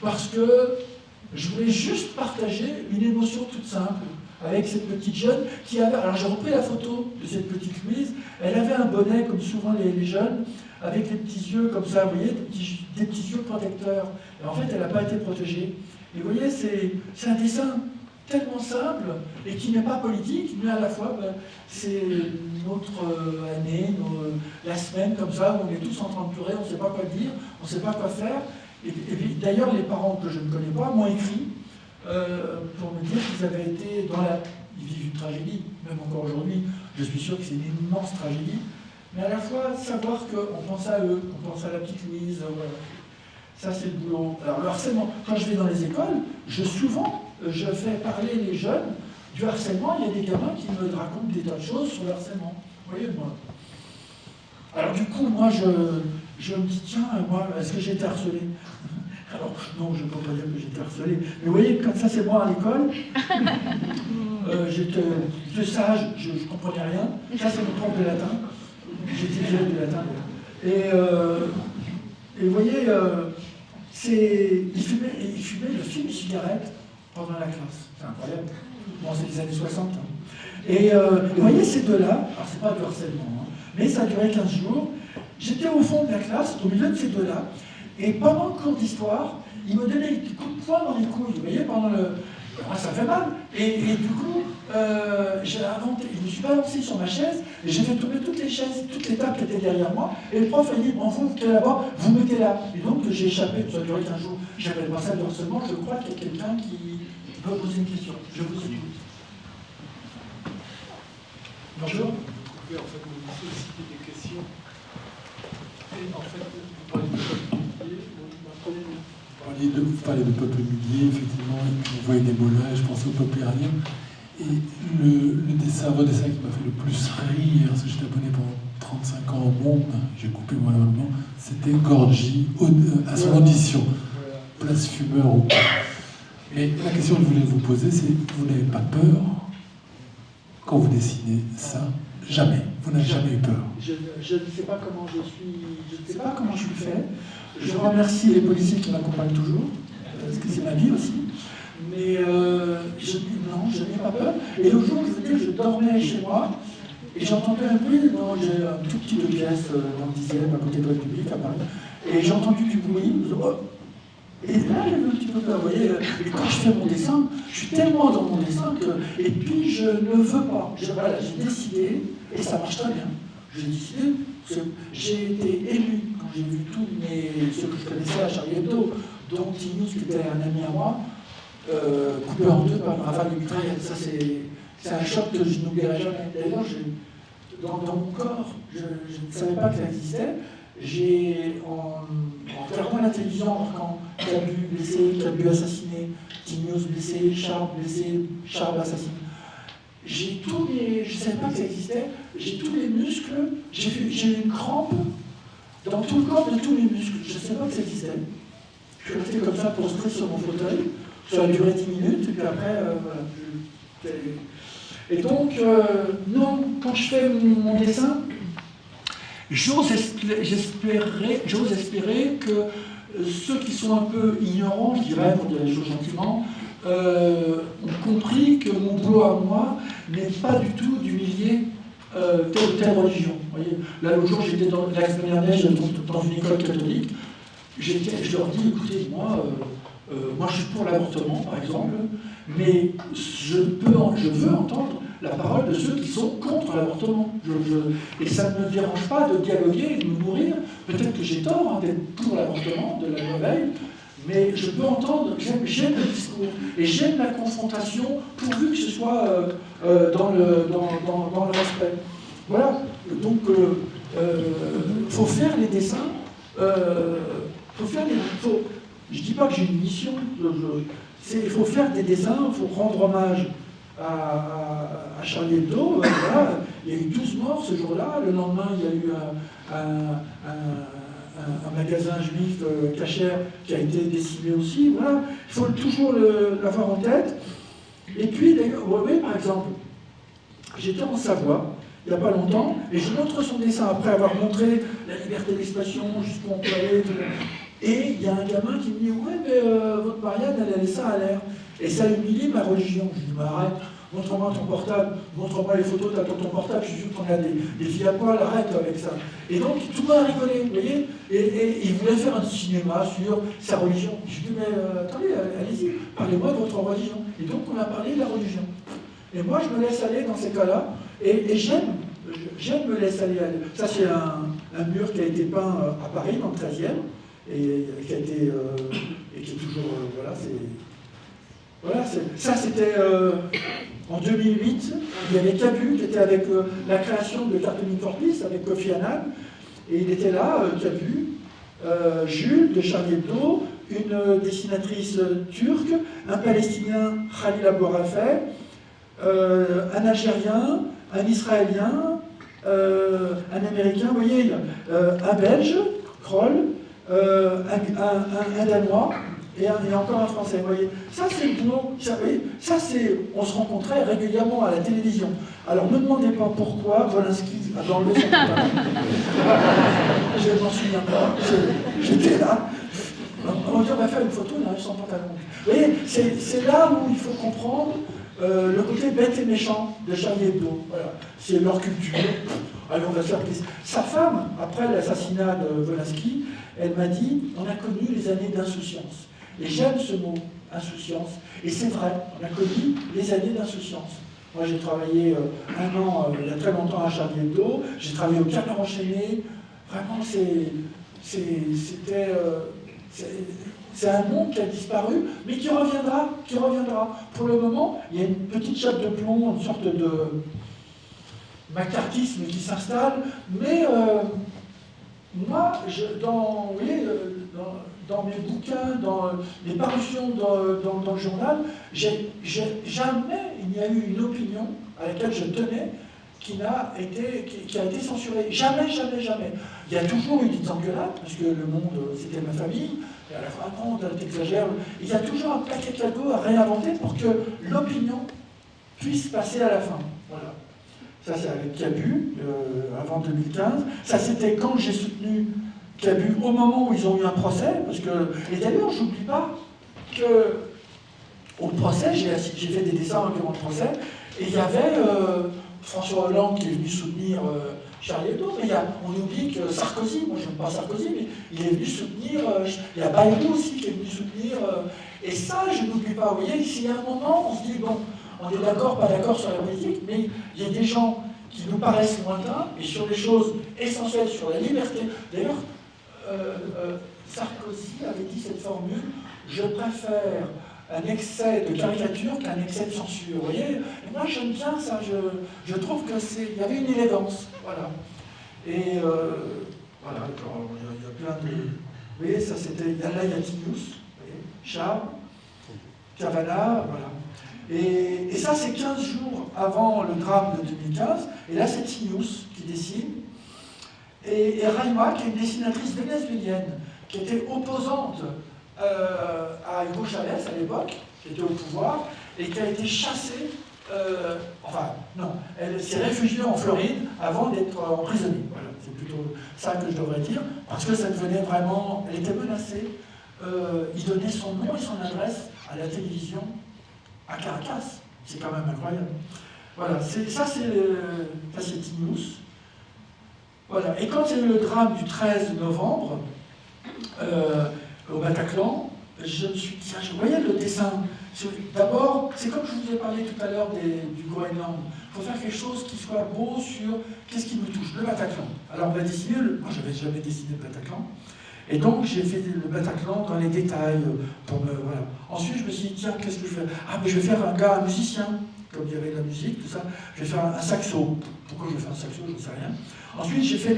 parce que je voulais juste partager une émotion toute simple avec cette petite jeune qui avait... Alors j'ai repris la photo de cette petite Louise, elle avait un bonnet comme souvent les jeunes, avec les petits yeux comme ça, vous voyez, des petits yeux protecteurs. Et en fait, elle n'a pas été protégée. Et vous voyez, c'est un dessin tellement simple et qui n'est pas politique, mais à la fois, ben, c'est notre année, la semaine comme ça, où on est tous en train de pleurer, on ne sait pas quoi dire, on ne sait pas quoi faire. Et d'ailleurs, les parents que je ne connais pas m'ont écrit pour me dire qu'ils avaient été dans la... Ils vivent une tragédie, même encore aujourd'hui, je suis sûr que c'est une immense tragédie, mais à la fois savoir qu'on pense à eux, qu'on pense à la petite Louise, voilà. Ça c'est le boulot. Alors le harcèlement, quand je vais dans les écoles, souvent je fais parler les jeunes du harcèlement, il y a des gamins qui me racontent des tas de choses sur le harcèlement. Vous voyez, moi. Alors du coup, moi je me dis, tiens, moi, est-ce que j'ai été harcelé? Alors non, je ne peux pas dire que j'ai été harcelé, mais vous voyez, comme ça c'est moi à l'école, j'étais sage, je ne comprenais rien, ça c'est mon prof de latin, j'étais vieux de latin. Et vous voyez, il fumait le film cigarette pendant la classe, c'est incroyable, bon c'est les années 60. Hein. Et vous voyez ces deux-là, alors c'est pas du harcèlement, hein, mais ça a duré 15 jours, j'étais au fond de la classe, au milieu de ces deux-là, et pendant le cours d'histoire, il me donnait des coups de poing dans les couilles, vous voyez, pendant le... Ah, ça fait mal. Et du coup, j'ai inventé, je me suis balancé sur ma chaise, et j'ai fait tomber toutes les chaises, toutes les tables qui étaient derrière moi, et le prof a dit, bon, vous qui êtes là-bas, vous mettez là. Et donc, j'ai échappé, ça a duré 15 jours. J'appelle pas ça de harcèlement, je crois qu'il y a quelqu'un qui veut poser une question. Je vous écoute. Bonjour. Vous pouvez en fait me solliciter des questions. Et en fait, vous parlez vous parlez de peuple humilié, effectivement, et puis vous voyez des mots là, je pense au peuple iranien. Et votre dessin qui m'a fait le plus rire, parce que j'étais abonné pendant 35 ans au Monde, j'ai coupé moi maintenant, c'était Gorgi à son audition, place fumeur ou pas. Et la question que je voulais vous poser, c'est vous n'avez pas peur quand vous dessinez ça? Jamais. Vous n'avez jamais eu peur. Je ne sais pas comment je ne sais pas comment je le fais. Je remercie les policiers qui m'accompagnent toujours, parce que c'est ma vie aussi. Mais non, je n'ai pas peur. Et l'autre jour, je veux dire, je dormais chez moi et j'entendais un bruit. J'ai un tout petit de pièce dans le 10e, à côté de la République, à Paris. Et j'ai entendu du bruit. Et là, j'ai vu un petit peu peur. Vous voyez, et quand je fais mon dessin, je suis tellement dans mon dessin que. Et puis, je ne veux pas. Voilà, j'ai décidé, et ça marche très bien. J'ai décidé, j'ai été ému quand j'ai vu tous ceux que je connaissais à Charlie Hebdo, dont Tinius, qui était un ami à moi, coupé en deux par une rafale de mitraille. Ça, c'est un choc que je n'oublierai jamais. D'ailleurs, dans mon corps, je ne savais pas que ça existait. En regardant la télévision, quand Cabu blessé, Cabu assassiné, Tinius blessé, Charles blessé, Charles assassiné, je ne savais pas que ça existait, j'ai tous les muscles, j'ai une crampe dans tout le corps de tous les muscles, je ne savais pas que ça existait. Je suis resté comme ça prostré sur mon fauteuil, ça a duré 10 minutes, et puis après, voilà. Et donc, non, quand je fais mon dessin, j'ose espérer que ceux qui sont un peu ignorants, je dirais, pour dire les choses gentiment, ont compris que mon boulot à moi n'est pas du tout d'humilier telle ou telle religion. Vous voyez, là, l'autre jour, j'étais la semaine dernière, j'étais dans une école catholique, je leur dis, écoutez, moi je suis pour l'avortement, par exemple, mais je veux entendre la parole de ceux qui sont contre l'avortement. Et ça ne me dérange pas de dialoguer et de me nourrir. Peut-être que j'ai tort hein, d'être pour l'avortement de la loi Veil, mais je peux entendre, j'aime le discours, et j'aime la confrontation, pourvu que ce soit dans le respect. Voilà, donc il faut faire les dessins, je ne dis pas que j'ai une mission, il faut faire des dessins, il faut rendre hommage à Charlie Hebdo, voilà, il y a eu 12 morts ce jour-là, le lendemain il y a eu un magasin juif cachère qui a été décimé aussi, voilà, il faut toujours l'avoir en tête, Et puis, d'ailleurs, vous voyez, par exemple, j'étais en Savoie, il n'y a pas longtemps, et je montre son dessin après avoir montré la liberté d'expression, jusqu'où on peut aller, et il y a un gamin qui me dit « Ouais, mais votre Marianne, elle a ça à l'air. » Et ça humilie ma religion. Je lui dis « Mais arrête, montre-moi ton portable, montre-moi les photos, t'as ton portable, je suis sûr qu'on a des filles à poil, arrête avec ça. » Et donc, tout le monde a rigolé, vous voyez, et il voulait faire un cinéma sur sa religion. Je lui dis « Mais attendez, allez-y, parlez-moi de votre religion. » Et donc, on a parlé de la religion. Et moi, je me laisse aller dans ces cas-là, et j'aime me laisser aller. Ça, c'est un mur qui a été peint à Paris, dans le 13e, et qui a été, et qui est toujours, ça c'était en 2008, il y avait Cabu qui était avec la création de Cartooning for Peace, avec Kofi Annan, et il était là, Cabu, Jules de Charlie Hebdo, une dessinatrice turque, un Palestinien, Khalil Abou Rafeh, un Algérien, un Israélien, un Américain, vous voyez, un Belge, Kroll, un Danois et encore un Français. Vous voyez, ça c'est le boulot. Ça c'est, on se rencontrait régulièrement à la télévision. Alors ne demandez pas pourquoi Wolinski a enlevé son pantalon. Je ne m'en souviens pas. J'étais là. On va faire une photo, il arrive sans pantalon. Vous voyez, c'est là où il faut comprendre le côté bête et méchant de Charlie Hebdo. Voilà. C'est leur culture. Allez, on va faire plaisir. Sa femme, après l'assassinat de Wolinski, elle m'a dit « On a connu les années d'insouciance ». Et j'aime ce mot, insouciance. Et c'est vrai, on a connu les années d'insouciance. Moi, j'ai travaillé un an, il y a très longtemps, à Charlie Hebdo. J'ai travaillé au Canard enchaîné. Vraiment, c'est un monde qui a disparu, mais qui reviendra, Pour le moment, il y a une petite chape de plomb, une sorte de macartisme qui s'installe, mais moi, vous voyez, dans mes bouquins, dans les parutions dans le journal, jamais il n'y a eu une opinion à laquelle je tenais qui a été censurée. Jamais. Il y a toujours eu des engueulades, parce que le monde, c'était ma famille, et à la fois, ah non, t'exagères. Il y a toujours un paquet de cadeaux à réinventer pour que l'opinion puisse passer à la fin. Voilà. Ça, c'est avec Cabu, avant 2015. Ça, c'était quand j'ai soutenu Cabu, au moment où ils ont eu un procès, parce que... Et d'ailleurs, je n'oublie pas qu'au procès, j'ai fait des dessins durant le procès, et il y avait François Hollande qui est venu soutenir Charlie Hebdo, mais on oublie que Sarkozy, moi je n'aime pas Sarkozy, mais il est venu soutenir, il y a Bayrou aussi qui est venu soutenir, et ça, je n'oublie pas. Vous voyez, s'il y a un moment, on se dit, bon, on est d'accord, pas d'accord sur la politique, mais il y a des gens qui nous paraissent lointains, et sur des choses essentielles, sur la liberté. D'ailleurs, Sarkozy avait dit cette formule, je préfère un excès de caricature qu'un excès de censure. Vous voyez, et moi j'aime bien ça, je trouve que il y avait une élégance, voilà. Et voilà, il y a plein de... Vous voyez, ça c'était... Là, il y a Tinius, Charles, Cavana, voilà. Et ça, c'est 15 jours avant le drame de 2015, et là, c'est Tinius qui dessine. Et Raima, qui est une dessinatrice vénézuélienne, qui était opposante à Hugo Chavez à l'époque, qui était au pouvoir, et qui a été chassée, elle s'est réfugiée en Floride avant d'être emprisonnée. Voilà, c'est plutôt ça que je devrais dire, parce que ça devenait vraiment... Elle était menacée, il donnait son nom et son adresse à la télévision à Caracas. C'est quand même incroyable. Voilà, ça c'est Tinius. Voilà. Et quand il y a eu le drame du 13 novembre, au Bataclan, je me suis dit, je voyais le dessin. D'abord, c'est comme je vous ai parlé tout à l'heure du Groenland. Il faut faire quelque chose qui soit beau sur qu'est-ce qui me touche, le Bataclan. Alors on va dessiner, moi je n'avais jamais dessiné le Bataclan, et donc j'ai fait le Bataclan dans les détails. Voilà. Ensuite je me suis dit, tiens, qu'est-ce que je fais? Ah, mais je vais faire un musicien, comme il y avait de la musique, tout ça. Je vais faire un saxo. Pourquoi je vais faire un saxo, je ne sais rien. Ensuite, j'ai fait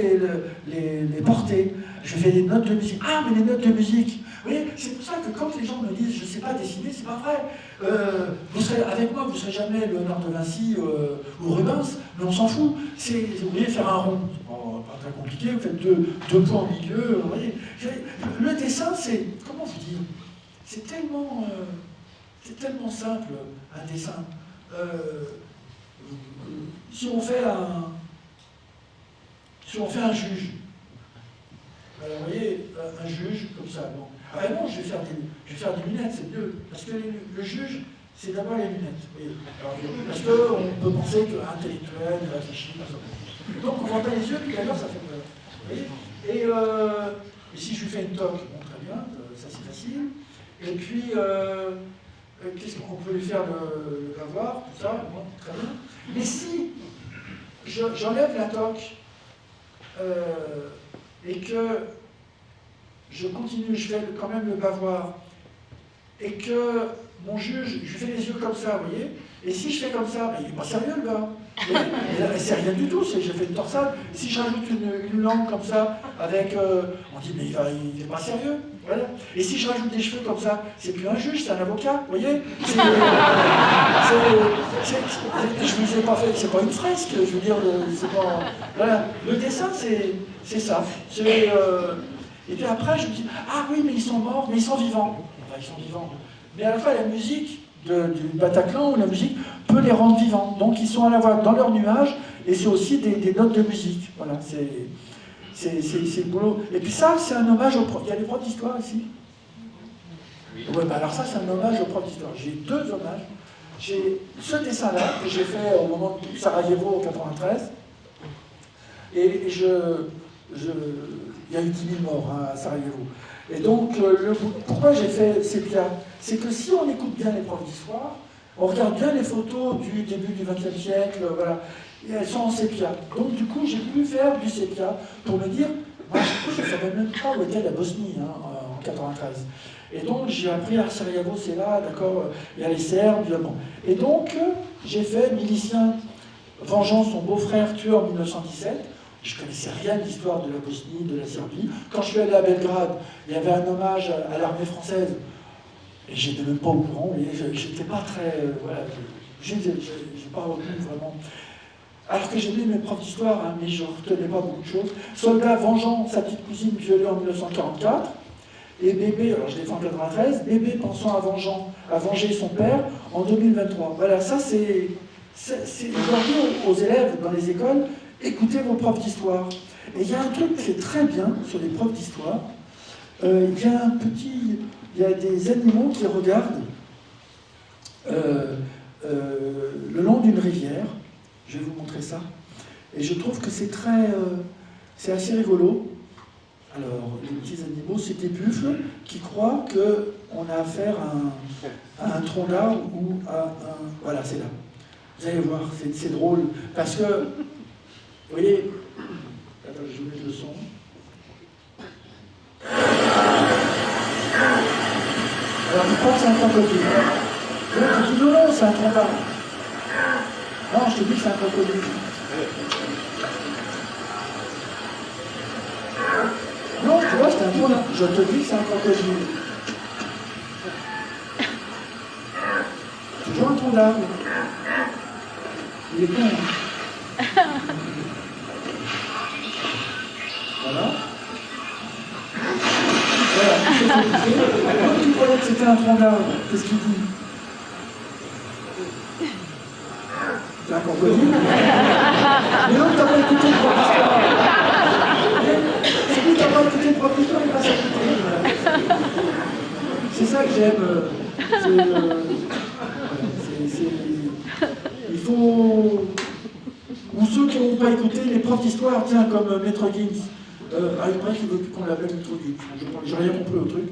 les portées, j'ai fait des notes de musique. Ah, mais les notes de musique! Vous voyez, c'est pour ça que quand les gens me disent « je ne sais pas dessiner », c'est pas vrai. Avec moi, vous ne serez jamais Léonard de Vinci ou Rubens, mais on s'en fout. Vous voulez faire un rond, pas très compliqué, vous faites deux points au milieu. Vous voyez. Le dessin, c'est... Comment vous dire? C'est tellement simple. un dessin. Si on fait un juge, alors, vous voyez, un juge comme ça, bon. Ah non, je vais faire des lunettes, c'est mieux. Parce que le juge, c'est d'abord les lunettes. Alors, parce qu'on peut penser qu'intellectuel, réfléchi, comme ça. Donc on voit pas les yeux, puis d'ailleurs ça fait peur. Vous voyez, et si je lui fais une toque, bon, très bien, ça c'est facile. Et puis, qu'est-ce qu'on peut lui faire le lavoir, tout ça, bon, très bien. Mais si j'enlève la toque et que je continue, je fais quand même le bavoir, et que mon juge, je lui fais les yeux comme ça, vous voyez, et si je fais comme ça, ben, il n'est pas sérieux le gars. C'est rien du tout, j'ai fait une torsade. Si je rajoute une langue comme ça, avec, on dit mais il n'est pas sérieux. Voilà. Et si je rajoute des cheveux comme ça, c'est plus un juge, c'est un avocat, vous voyez. Je ne vous ai pas fait, c'est pas une fresque, je veux dire, c'est pas. Voilà. Le dessin, c'est ça. Et puis après, je me dis, ah oui, mais ils sont morts, mais ils sont vivants. Enfin, ils sont vivants. Mais à la fois, la musique du Bataclan ou la musique peut les rendre vivants. Donc ils sont à la fois dans leur nuage et c'est aussi des notes de musique. Voilà, c'est le boulot. Et puis ça, c'est un hommage aux profs. Il y a les profs d'histoire ici. Oui. Ouais, bah alors ça, c'est un hommage aux profs d'histoire. J'ai deux hommages. J'ai ce dessin-là que j'ai fait au moment de Sarajevo en 93. Et il y a eu 10 000 morts hein, à Sarajevo. Et donc, pourquoi j'ai fait Sépia? C'est que si on écoute bien les profs d'histoire, on regarde bien les photos du début du XXe siècle, voilà, et elles sont en sépia. Donc du coup, j'ai pu faire du sépia pour me dire, moi je ne savais même pas où était la Bosnie hein, en 93. Et donc j'ai appris à Sarajevo, c'est là, d'accord, il y a les Serbes, bon. Et donc j'ai fait milicien vengeant son beau-frère tué en 1917. Je ne connaissais rien de l'histoire de la Bosnie, de la Serbie. Quand je suis allé à Belgrade, il y avait un hommage à l'armée française. Et j'étais même pas au courant, j'étais pas très. Voilà, j'ai pas retenu vraiment. Alors que j'aimais mes profs d'histoire, hein, mais je ne retenais pas beaucoup de choses. Soldat vengeant sa petite cousine violée en 1944, et bébé, alors je l'ai fait en 93, bébé pensant à venger son père en 2023. Voilà, ça c'est aujourd'hui aux élèves dans les écoles, écoutez vos profs d'histoire. Et il y a un truc qui est très bien sur les profs d'histoire. Il y a des animaux qui regardent le long d'une rivière. Je vais vous montrer ça. Et je trouve que c'est assez rigolo. Alors, les petits animaux, c'est des buffles qui croient qu'on a affaire à un tronc d'arbre ou à un... Voilà, c'est là. Vous allez voir, c'est drôle. Parce que, vous voyez... Attends, je vais mettre le son. Alors, tu crois que c'est un crocodile. L'autre dit non, non, c'est un tronc d'arbre. Non, je te dis que c'est un crocodile. Non, tu vois, c'est un tronc d'arbre. Je te dis que c'est un crocodile. Toujours un tronc d'arbre. Il est con, hein. Voilà. Voilà, quand tu croyais que c'était un tronc d'arbre, qu'est-ce qu'il dit? C'est un crocodile. Mais non, t'as pas écouté le prof d'histoire. C'est lui, t'as pas écouté le prof d'histoire, il passe à côté. C'est ça que j'aime. Il faut... Ou ceux qui n'ont pas écouté les profs d'histoire, tiens, comme Maître Gims. Il paraît qu'il veut plus qu'on l'appelle Maître Gims. J'ai rien compris au truc.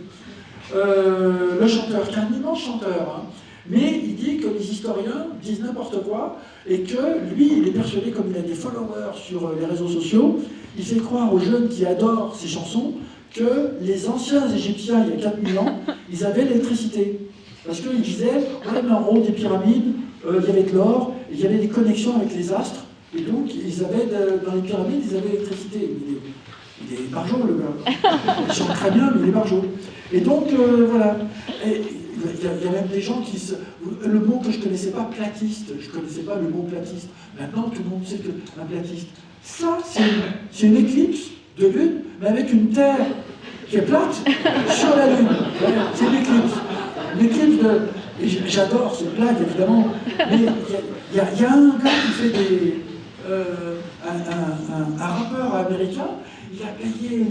Le chanteur, qui est un immense chanteur, hein. Mais il dit que les historiens disent n'importe quoi et que lui, il est persuadé, comme il a des followers sur les réseaux sociaux, il fait croire aux jeunes qui adorent ses chansons que les anciens Égyptiens, il y a 4000 ans, ils avaient l'électricité. Parce qu'ils disaient, ouais, mais en haut des pyramides, il y avait de l'or, il y avait des connexions avec les astres, et donc ils avaient dans les pyramides, ils avaient l'électricité. Il est barjot, le gars. Il chante très bien, mais il est barjot. Et donc, voilà. Et il y a même des gens qui se... Le mot que je ne connaissais pas, platiste, je ne connaissais pas le mot platiste. Maintenant, tout le monde sait qu'un platiste. Ça, c'est une éclipse de lune, mais avec une Terre qui est plate sur la Lune. C'est une éclipse. Une éclipse Et j'adore cette blague, évidemment. Mais il y a un gars qui fait un rappeur américain, il a payé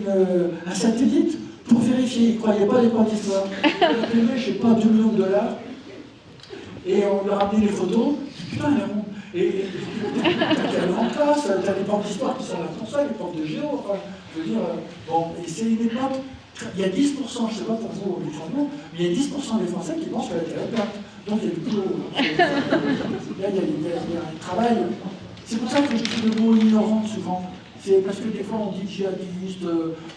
un satellite pour vérifier. Il ne croyait pas les points d'histoire. Il a payé, je ne sais pas, 2 millions de dollars. Et on lui a ramené les photos. Putain, elle est ronde. Et t'as une grande classe, t'as les profs d'histoire qui sont là pour ça, les profs de géo. Enfin, je veux dire, bon, et c'est une époque. Il y a 10%, je ne sais pas pour vous au Luxembourg, mais il y a 10% des Français qui pensent qu'elle est plate. Donc il y a du boulot. Là, il y a un travail. C'est pour ça que je dis le mot ignorant souvent. C'est parce que des fois on dit djihadiste,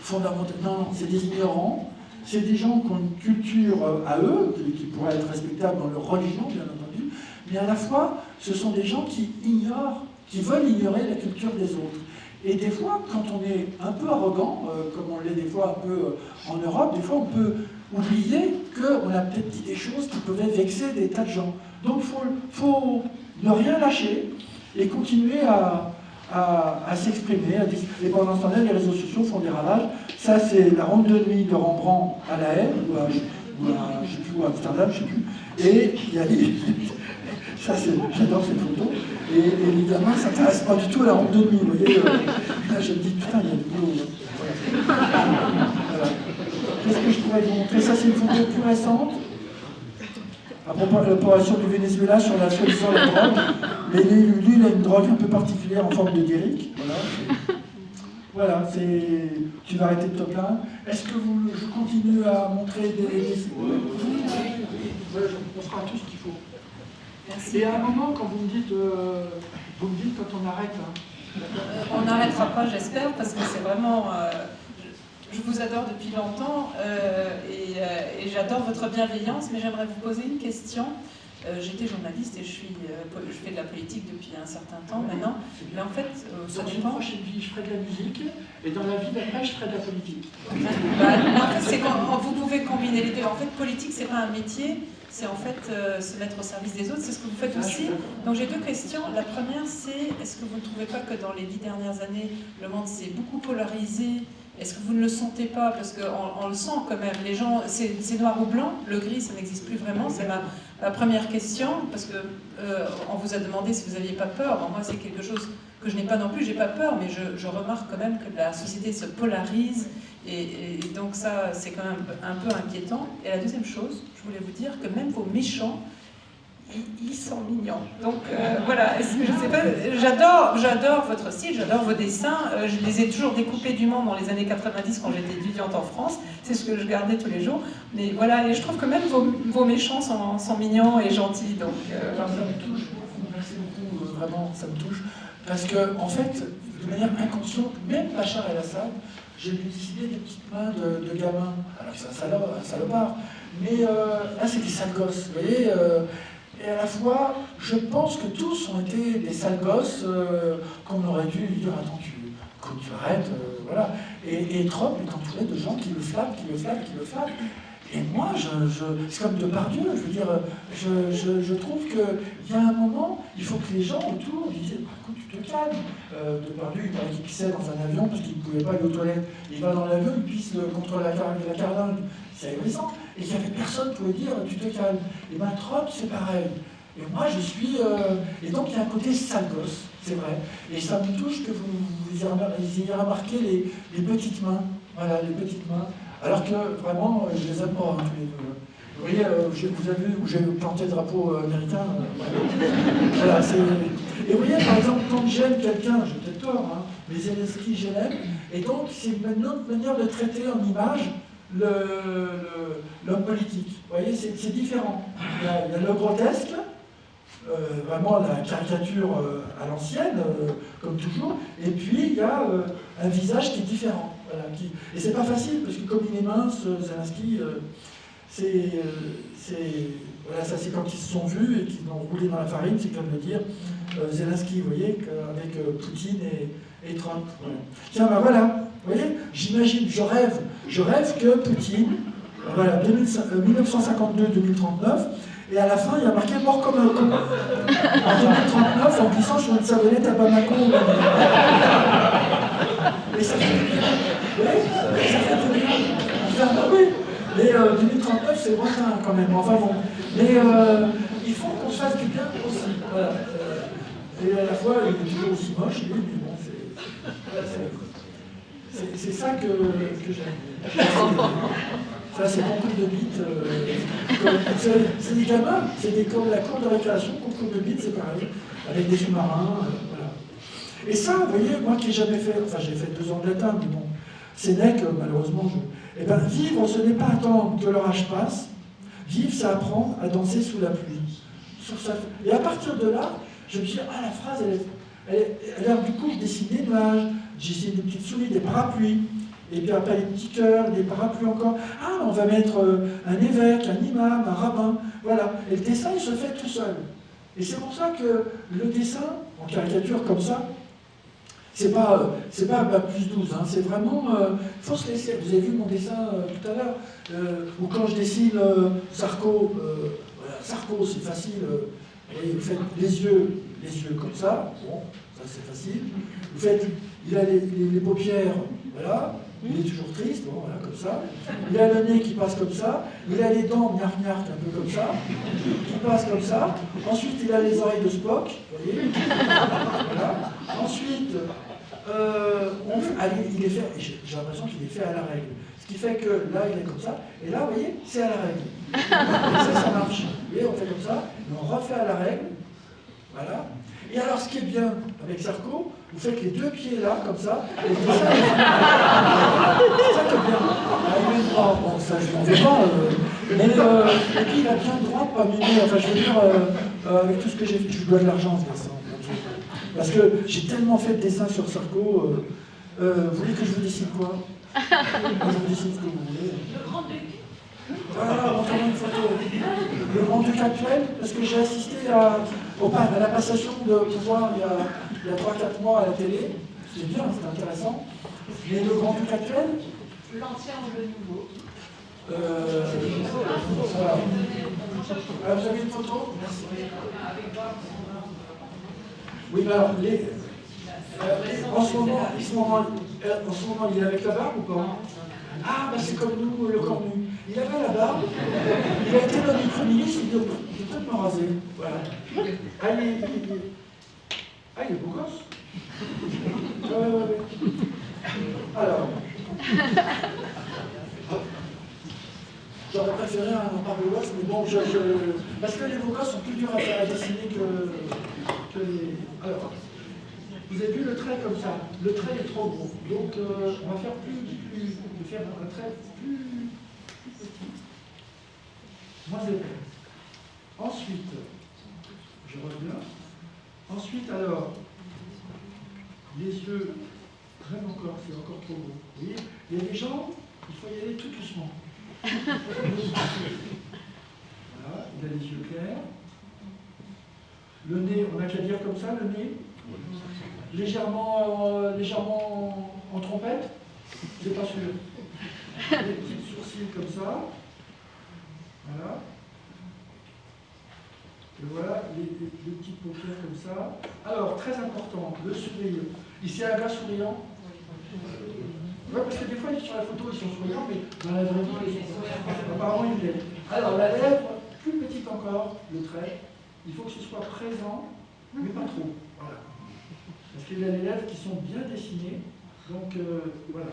fondamental. Non, c'est des ignorants. C'est des gens qui ont une culture à eux, qui pourrait être respectable dans leur religion, bien entendu, mais à la fois, ce sont des gens qui ignorent, qui veulent ignorer la culture des autres. Et des fois, quand on est un peu arrogant, comme on l'est des fois un peu en Europe, des fois on peut oublier qu'on a peut-être dit des choses qui pouvaient vexer des tas de gens. Donc il faut ne rien lâcher et continuer à s'exprimer. Et pendant ce temps-là, les réseaux sociaux font des ravages. Ça, c'est la ronde de nuit de Rembrandt à La Haye, ou à, je sais plus, ou à Amsterdam, je ne sais plus. Et il y a ça, j'adore cette photo. Et évidemment, ça ne s'intéresse pas du tout à la ronde de nuit. Vous voyez, là, je me dis, putain, il y a du boulot. Voilà. Qu'est-ce que je pourrais vous montrer? Ça, c'est une photo plus récente. À propos de l'opération du Venezuela sur la solution de la drogue. Mais lui, il a une drogue un peu particulière en forme de Derrick. Voilà, tu vas arrêter de te plaindre. Est-ce que je continue à montrer des... On fera tout ce qu'il faut. Merci. Et à un moment, quand vous me dites quand on arrête. Hein. On n'arrêtera pas, j'espère, parce que c'est vraiment... je vous adore depuis longtemps et j'adore votre bienveillance, mais j'aimerais vous poser une question. J'étais journaliste et je fais de la politique depuis un certain temps maintenant, mais en fait, ça dépend. Dans une prochaine vie, je ferai de la musique, et dans la vie d'après, je ferai de la politique. En fait, c'est quand vous pouvez combiner les deux. En fait, politique, c'est pas un métier, c'est en fait se mettre au service des autres, c'est ce que vous faites aussi. Donc j'ai 2 questions. La première, c'est est-ce que vous ne trouvez pas que dans les 10 dernières années, le monde s'est beaucoup polarisé? Est-ce que vous ne le sentez pas? Parce qu'on le sent quand même. Les gens, c'est noir ou blanc, le gris, ça n'existe plus vraiment. C'est ma première question, parce que on vous a demandé si vous n'aviez pas peur. Bon, moi, c'est quelque chose que je n'ai pas non plus. J'ai pas peur, mais je remarque quand même que la société se polarise. Et donc ça, c'est quand même un peu inquiétant. Et la deuxième chose, je voulais vous dire que même vos méchants, ils sont mignons. Donc voilà, je sais pas, j'adore votre style, j'adore vos dessins. Je les ai toujours découpés du Monde dans les années 90 quand j'étais étudiante en France. C'est ce que je gardais tous les jours. Mais voilà, et je trouve que même vos méchants sont mignons et gentils. Donc ça me touche beaucoup, merci beaucoup, vraiment, ça me touche. Parce que, en fait, de manière inconsciente, même Bachar el-Assad, j'ai décidé des petites mains de gamins. Alors c'est un salopard. Mais là, c'est des sales gosses, vous voyez. Et à la fois, je pense que tous ont été des sales gosses qu'on aurait dû lui dire attends, tu arrêtes, voilà. Et Trump est entouré de gens qui le flattent. Et moi, c'est comme Depardieu, je veux dire, je trouve qu'il y a un moment, il faut que les gens autour lui disent écoute, tu te calmes. Depardieu, il paraît qu'il pissait dans un avion parce qu'il ne pouvait pas aller aux toilettes. Il va dans l'avion, il pisse contre la carlingue. C'est ahurissant. Et il n'y avait personne pour lui dire tu te calmes. Et bien Trump, c'est pareil. Et moi, je suis... Et donc, il y a un côté sale gosse, c'est vrai. Et ça me touche que vous ayez remarqué les petites mains. Voilà, les petites mains. Alors que, vraiment, je les aime pas, tous les deux. Vous voyez, vous avez vu où j'ai planté le drapeau américain. Voilà, et vous voyez, par exemple, quand j'aime quelqu'un, j'ai peut-être tort, hein, mais Zelensky, je l'aime. Et donc, c'est une autre manière de traiter en image l'homme politique. Vous voyez, c'est différent. Il y a le grotesque, vraiment la caricature à l'ancienne, comme toujours, et puis il y a un visage qui est différent. Voilà, et c'est pas facile, parce que comme il est mince, Zelensky, voilà, ça c'est quand ils se sont vus et qu'ils l'ont roulé dans la farine, c'est comme de dire Zelensky, vous voyez, avec Poutine et Trump. Voilà. Tiens, ben voilà, vous voyez, j'imagine, je rêve que Poutine, voilà, 1952-2039, et à la fin, il y a marqué mort comme un con. En 2039, en glissant sur une savonnette à Bamako. Et ça fait du bien. Oui, ça fait du bien. Enfin, oui. Mais 2039, c'est lointain quand même. Enfin bon. Mais il faut qu'on se fasse du bien aussi. Voilà. Et à la fois, il est toujours aussi moche, lui, mais bon, c'est ça que j'aime. Ça, c'est beaucoup de mythes. C'est des gamins, c'est la cour de récréation, concours de mythes, c'est pareil, avec des sous-marins, voilà. Et ça, vous voyez, moi qui n'ai jamais fait, enfin j'ai fait 2 ans de latin, mais bon, Sénèque, malheureusement, eh ben, vivre, ce n'est pas attendre que l'orage passe, vivre, c'est apprendre à danser sous la pluie. Et à partir de là, je me dis, ah, la phrase, alors du coup, je dessine des nuages, j'ai dessiné des petites souris, des parapluies, et puis après les petits cœurs, des parapluies encore. Ah, on va mettre un évêque, un imam, un rabbin, voilà. Et le dessin, il se fait tout seul. Et c'est pour ça que le dessin, en caricature comme ça, c'est pas plus 12, hein, c'est vraiment, faut se laisser. Vous avez vu mon dessin tout à l'heure, ou quand je dessine Sarko, voilà, Sarko, c'est facile, vous faites les yeux comme ça, bon, ça c'est facile. Vous faites, il a les paupières, voilà, il est toujours triste, bon, voilà, comme ça. Il a le nez qui passe comme ça, il a les dents gnark un peu comme ça, qui passent comme ça. Ensuite, il a les oreilles de Spock, vous voyez. Voilà. Ensuite, il est fait, j'ai l'impression qu'il est fait à la règle. Ce qui fait que là, il est comme ça, et là, vous voyez, c'est à la règle. Et ça marche. Vous voyez, on fait comme ça, et on refait à la règle. Voilà. Et alors, ce qui est bien avec Sarko, vous faites les 2 pieds là, comme ça, et ça, c'est ça qui est bien. Bon, ça, je n'en veux pas. Mais, et puis, il a bien le droit de pas m'aimer. Enfin, je veux dire, avec tout ce que j'ai fait, je lui dois de l'argent, ce garçon. Parce que j'ai tellement fait de dessins sur Sarko. Vous voulez que je vous dessine quoi? Je vous dessine ce que vous voulez. Le Grand-Duc. Voilà, montrez-moi une photo. Le Grand-Duc actuel, parce que j'ai assisté à la passation de pouvoir il y a 3-4 mois à la télé. C'est bien, c'est intéressant. Mais le Grand-Duc actuel, L'ancien ou le nouveau. Voilà. Vous avez une photo? Merci. Oui, mais alors, en ce moment, il est avec la barbe ou pas? Ah, bah c'est comme nous, le cornu. Il avait la barbe, il a été nommé Premier ministre, il peut peut-être me raser. Voilà. Ah, il est beau gosse. Ouais. Alors. J'aurais préféré un pas beau gosse, mais bon, parce que les beaux gosses sont plus durs à dessiner que les. Alors. Vous avez vu le trait comme ça? Le trait est trop gros. Donc, on va faire un trait plus petit. Moins épais. Ensuite, je reviens. Ensuite, alors, les yeux, même encore, c'est encore trop gros. Vous voyez, il y a des gens, il faut y aller tout doucement. Voilà, il a les yeux clairs. Le nez, on n'a qu'à dire comme ça, le nez. Légèrement en trompette, c'est pas sûr. Des petits sourcils comme ça. Voilà. Et voilà, les petites paupières comme ça. Alors, très important, le sourire. Ici, un gars souriant. Ouais, parce que des fois, sur la photo, ils sont souriants, mais dans la vraie vie, apparemment, il l'est. Alors, la lèvre, plus petite encore, le trait. Il faut que ce soit présent, mais pas trop. Voilà. Parce qu'il y a les lèvres qui sont bien dessinées. Donc, voilà.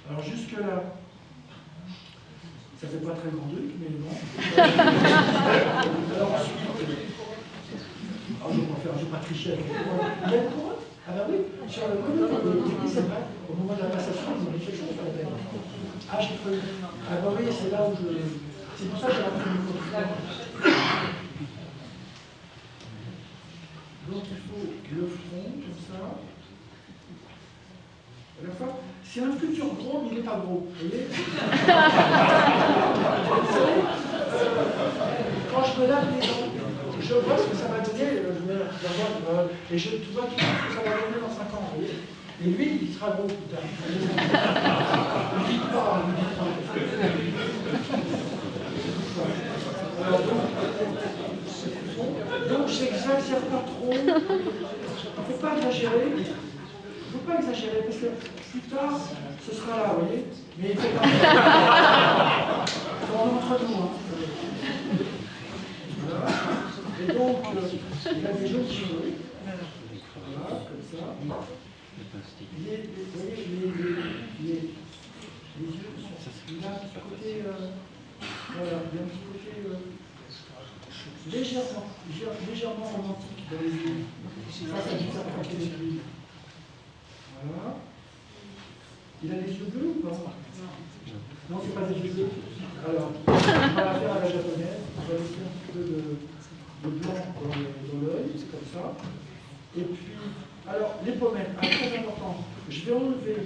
Alors, jusque-là, ça fait pas très grand-duc, mais bon. Alors, ensuite, je ne vais pas tricher avec moi. Il y a une couronne? Ah, bah oui, sur le oui, c'est vrai. Au moment de la passation, ils ont mis quelque chose sur la tête. Ah, j'ai cru. Ah, bah oui, c'est là où je. C'est pour ça que j'ai appris le micro. Donc il faut le front, comme ça. À la fois, c'est un futur gros, mais il n'est pas gros. Vous voyez? Quand je me lave les dents, je vois ce que ça va donner, et je vois tout ce que ça va donner dans 5 ans. Vous voyez? Et lui, il sera gros plus tard. Ne dites pas, ne dites pas. Donc, j'exagère pas trop. Il ne faut pas exagérer. Il ne faut pas exagérer, parce que plus tard, ce sera là, vous voyez. Mais il faut pas. entre nous. Hein. Voilà. Et donc, il a des jolis cheveux. Voilà, comme ça. Vous voyez, les yeux, il a un petit côté, voilà, il a un petit côté légèrement romantique dans les yeux. Ça dit ça pour les yeux. Voilà. Il a des yeux bleus ou pas? Non, c'est pas des yeux bleus. Alors, on va la faire à la japonaise. On va laisser un petit peu de blanc dans l'œil, c'est comme ça. Et puis, alors, les pommettes, très important. Je vais enlever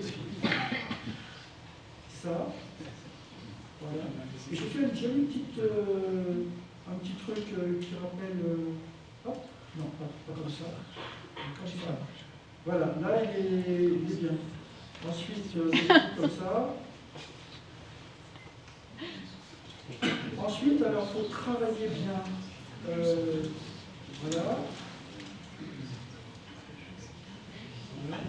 ça. Voilà. Et je fais un petit truc qui rappelle. Hop, non, pas comme ça. Comme ça. Voilà, là il est bien. Ensuite, des trucs comme ça. Ensuite, alors, il faut travailler bien. Voilà. Voilà.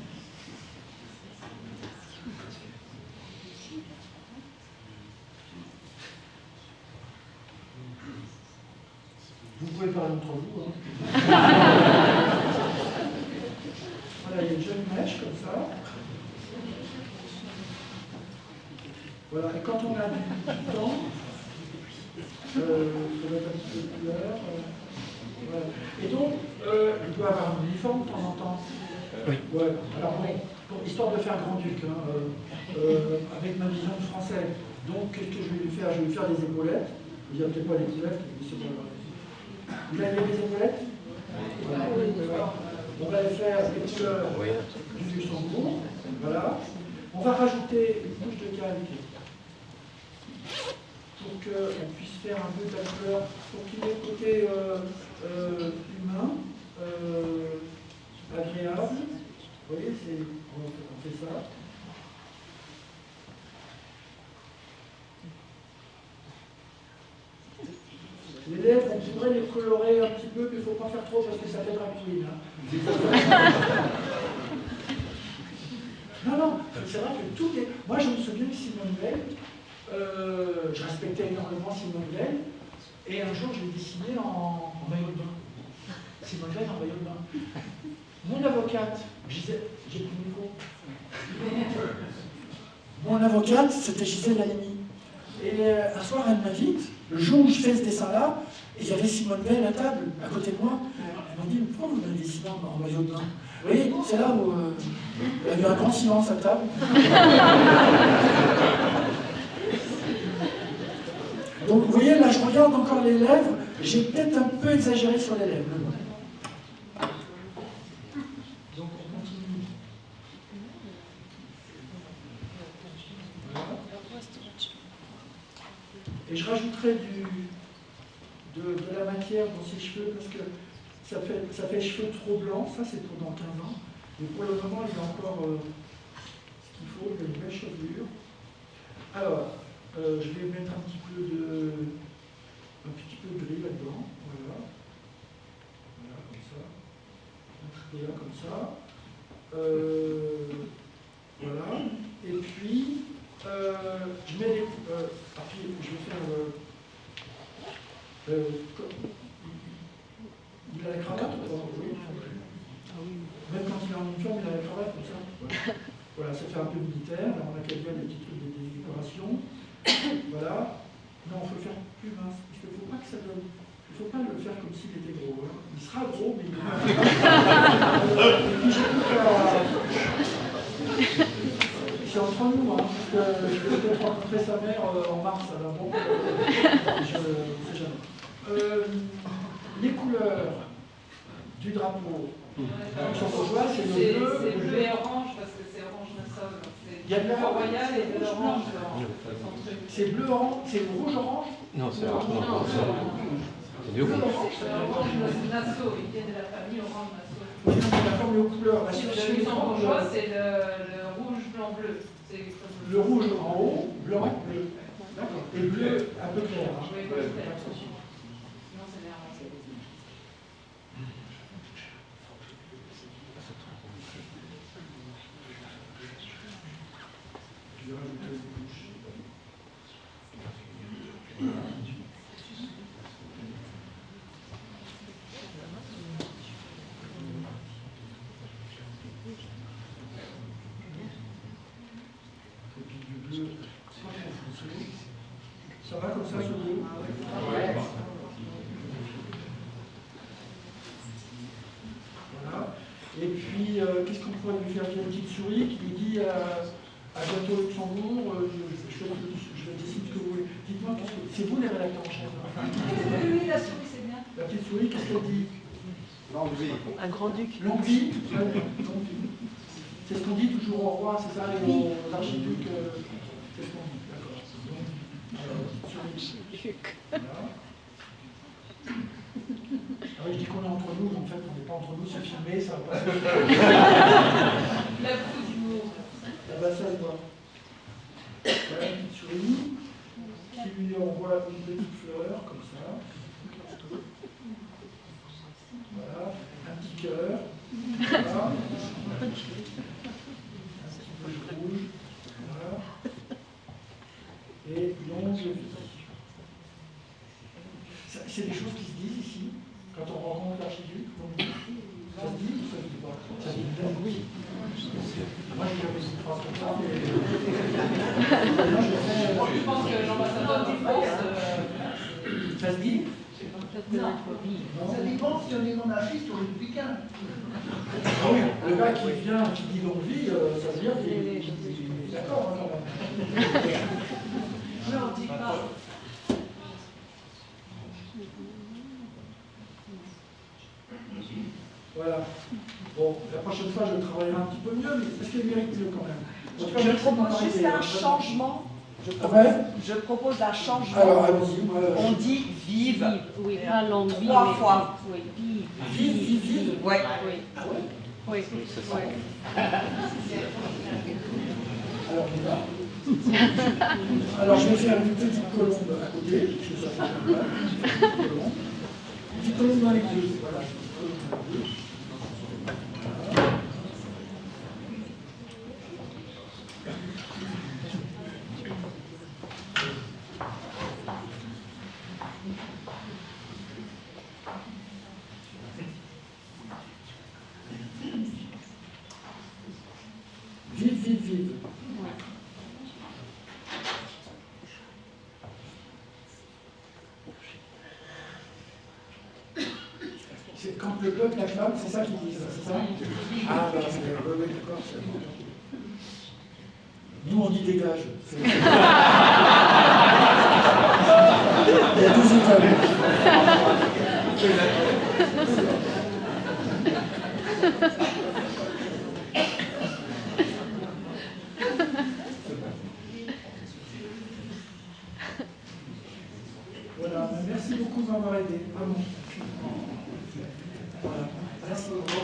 Vous pouvez parler entre vous. Hein. Voilà, il y a une jeune mèche comme ça. Voilà, et quand on a du temps, ça va être un petit peu de couleur. Voilà. Et donc, il doit avoir un uniforme de temps en temps. Oui. Ouais. Alors, bon, histoire de faire grand-duc, hein, avec ma vision de français. Donc, qu'est-ce que je vais lui faire? Je vais lui faire des épaulettes. Il n'y a peut-être pas des épaulettes, mais c'est pas grave. Vous avez des épaulettes? Voilà. On va les faire des couleurs du Luxembourg. Voilà. On va rajouter une couche de calque pour qu'on puisse faire un peu de la couleur, pour qu'il ait le côté humain, agréable. Vous voyez, on fait ça. Les lèvres, on pourrait les colorer un petit peu, mais il ne faut pas faire trop parce que ça fait drag queen. Hein. Non, c'est vrai que tout est... Moi, je me souviens de Simone Veil. Je respectais énormément Simone Veil. Et un jour, je l'ai dessinée en maillot de bain. Simone Veil en maillot de bain. Mon avocate, j'ai plus de micro. Mon avocate, c'était Gisèle Halimi. Et un soir, elle m'invite. Le jour où je fais ce dessin-là, et il y avait Simone Veil à la table, à côté de moi. Elle m'a dit, pourquoi vous m'avez dessiné en maillot de bain? Vous voyez, c'est là où il y a eu un grand silence à table. Donc vous voyez, là je regarde encore les lèvres, j'ai peut-être un peu exagéré sur les lèvres. Donc on continue. Voilà. Et je rajouterai de la matière dans ses cheveux parce que ça fait cheveux trop blancs, ça c'est pour dans 15 ans. Mais pour le moment, il y a encore ce qu'il faut, il y a une belle chevelure. Alors, je vais mettre un petit peu de gris là-dedans. Voilà. Voilà, comme ça. Un petit peu là, comme ça. Voilà. Et puis, je mets les... puis, je vais faire... il a la cravate ou pas? Oui. Même quand il est en uniforme, il a la cravate comme ça. Voilà, ça fait un peu militaire. Là, on a quelqu'un des petits trucs de décoration. Voilà. Non, il faut le faire plus mince. Parce qu'il ne faut pas que ça donne. Il ne faut pas le faire comme s'il était gros. Hein. Il sera gros, mais il est et puis c'est entre nous, hein, parce que je vais peut-être rencontrer sa mère en mars. Alors bon, je ne sais jamais. Les couleurs du drapeau. C'est bleu et orange parce que c'est orange Nassau. Il y a de la royal et de l'orange. C'est bleu orange, c'est rouge orange? Non, c'est orange. C'est du rouge. C'est orange Nassau, il vient de la famille orange Nassau. Oui, la forme aux couleurs. Le luxembourgeois, c'est le rouge blanc bleu. Le rouge en haut, blanc, et bleu un peu clair. Oui, bleu clair. Sinon, c'est néerlandais. Je vais rajouter une couche. bleu, pas trop foncé. Ça va comme ça, ce bleu? Ouais. Voilà. Et puis, qu'est-ce qu'on pourrait lui faire? J'ai une petite souris qui lui dit à bientôt Luxembourg, je décide ce que vous voulez. Dites-moi, c'est vous les rédacteurs en chef? Oui, la souris, c'est bien. La petite souris, qu'est-ce qu'elle dit? Un grand-duc. Longue vie. C'est ce qu'on dit toujours au roi, c'est ça, et aux archiducs. C'est ce qu'on dit, d'accord. Voilà. Ah oui, je dis qu'on est entre nous, en fait, on n'est pas entre nous, c'est filmé, ça va pas. La pousse du mot. Ah bah ça se voit. Voilà une petite souris qui lui envoie une petite fleur, comme ça. Voilà, un petit cœur. Voilà. Un petit peu de rouge. Voilà. Et longue vie. C'est des choses qui se disent ici, quand on rencontre l'archiduc. Ça se dit ou ça se dit pas? Ça se dit bien, oui. Moi, j'ai jamais une phrase comme ça, mais... Je pense que l'ambassadeur de France... Ça se dit? Non. Ça dépend si on est monarchiste ou républicain. Ah oui, le gars qui vient, qui dit longue vie, ça veut dire qu'il est d'accord, hein, quand même. Mais on ne dit pas. Voilà. Bon, la prochaine fois, je travaillerai un petit peu mieux, mais parce qu'elle mérite mieux quand même. En tout cas, Je merci de m'avoir propose juste aidé, un hein. changement. Après, Je propose un changement. alors, allons-y. Moi, On dit vive Oui, pas longue vie. 3 mais- fois. Oui, vive. vive, vive, vive. Ouais. Oui. Ah ouais. Oui. Ouais. Alors, on y va. Alors, je vais faire une petite colombe à côté, parce que ça fait comme ça. Une petite colombe dans les deux. Voilà, une petite colombe dans les deux. Voilà. Vive, vive, vive. C'est quand le peuple acclame, c'est ça qu'ils disent, c'est ça? Ah, bah, c'est oui, d'accord, c'est bon. Nous, on dit dégage. C'est- Il y a deux étapes. Voilà, merci beaucoup de m'avoir aidé, vraiment. Voilà, merci beaucoup.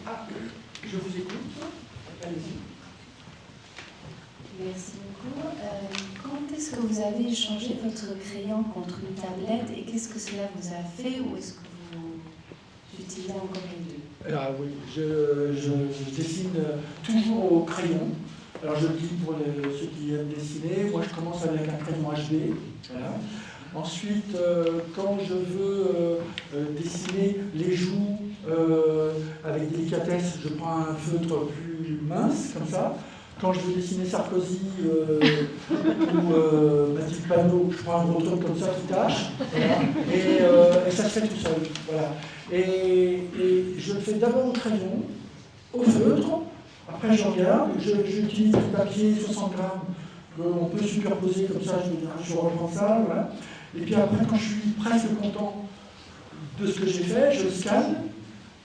Ah, je vous écoute. Allez-y. Merci beaucoup. Quand est-ce que vous avez échangé votre crayon contre une tablette et qu'est-ce que cela vous a fait ou est-ce que vous utilisez encore les deux? Ah oui, je dessine toujours au crayon. Alors je le dis pour ceux qui aiment dessiner, moi je commence avec un crayon HB. Voilà. Ensuite, quand je veux dessiner les joues avec délicatesse, je prends un feutre plus mince, comme ça. Quand je veux dessiner Sarkozy ou Mathilde Panot, je prends un gros truc comme ça qui tâche. Voilà. Et ça se fait tout seul. Voilà. Et je le fais d'abord au crayon, au feutre. Après, je regarde, j'utilise du papier 60 grammes qu'on peut superposer comme ça, je reprends ça. Voilà. Et puis après, quand je suis presque content de ce que j'ai fait, je le scanne.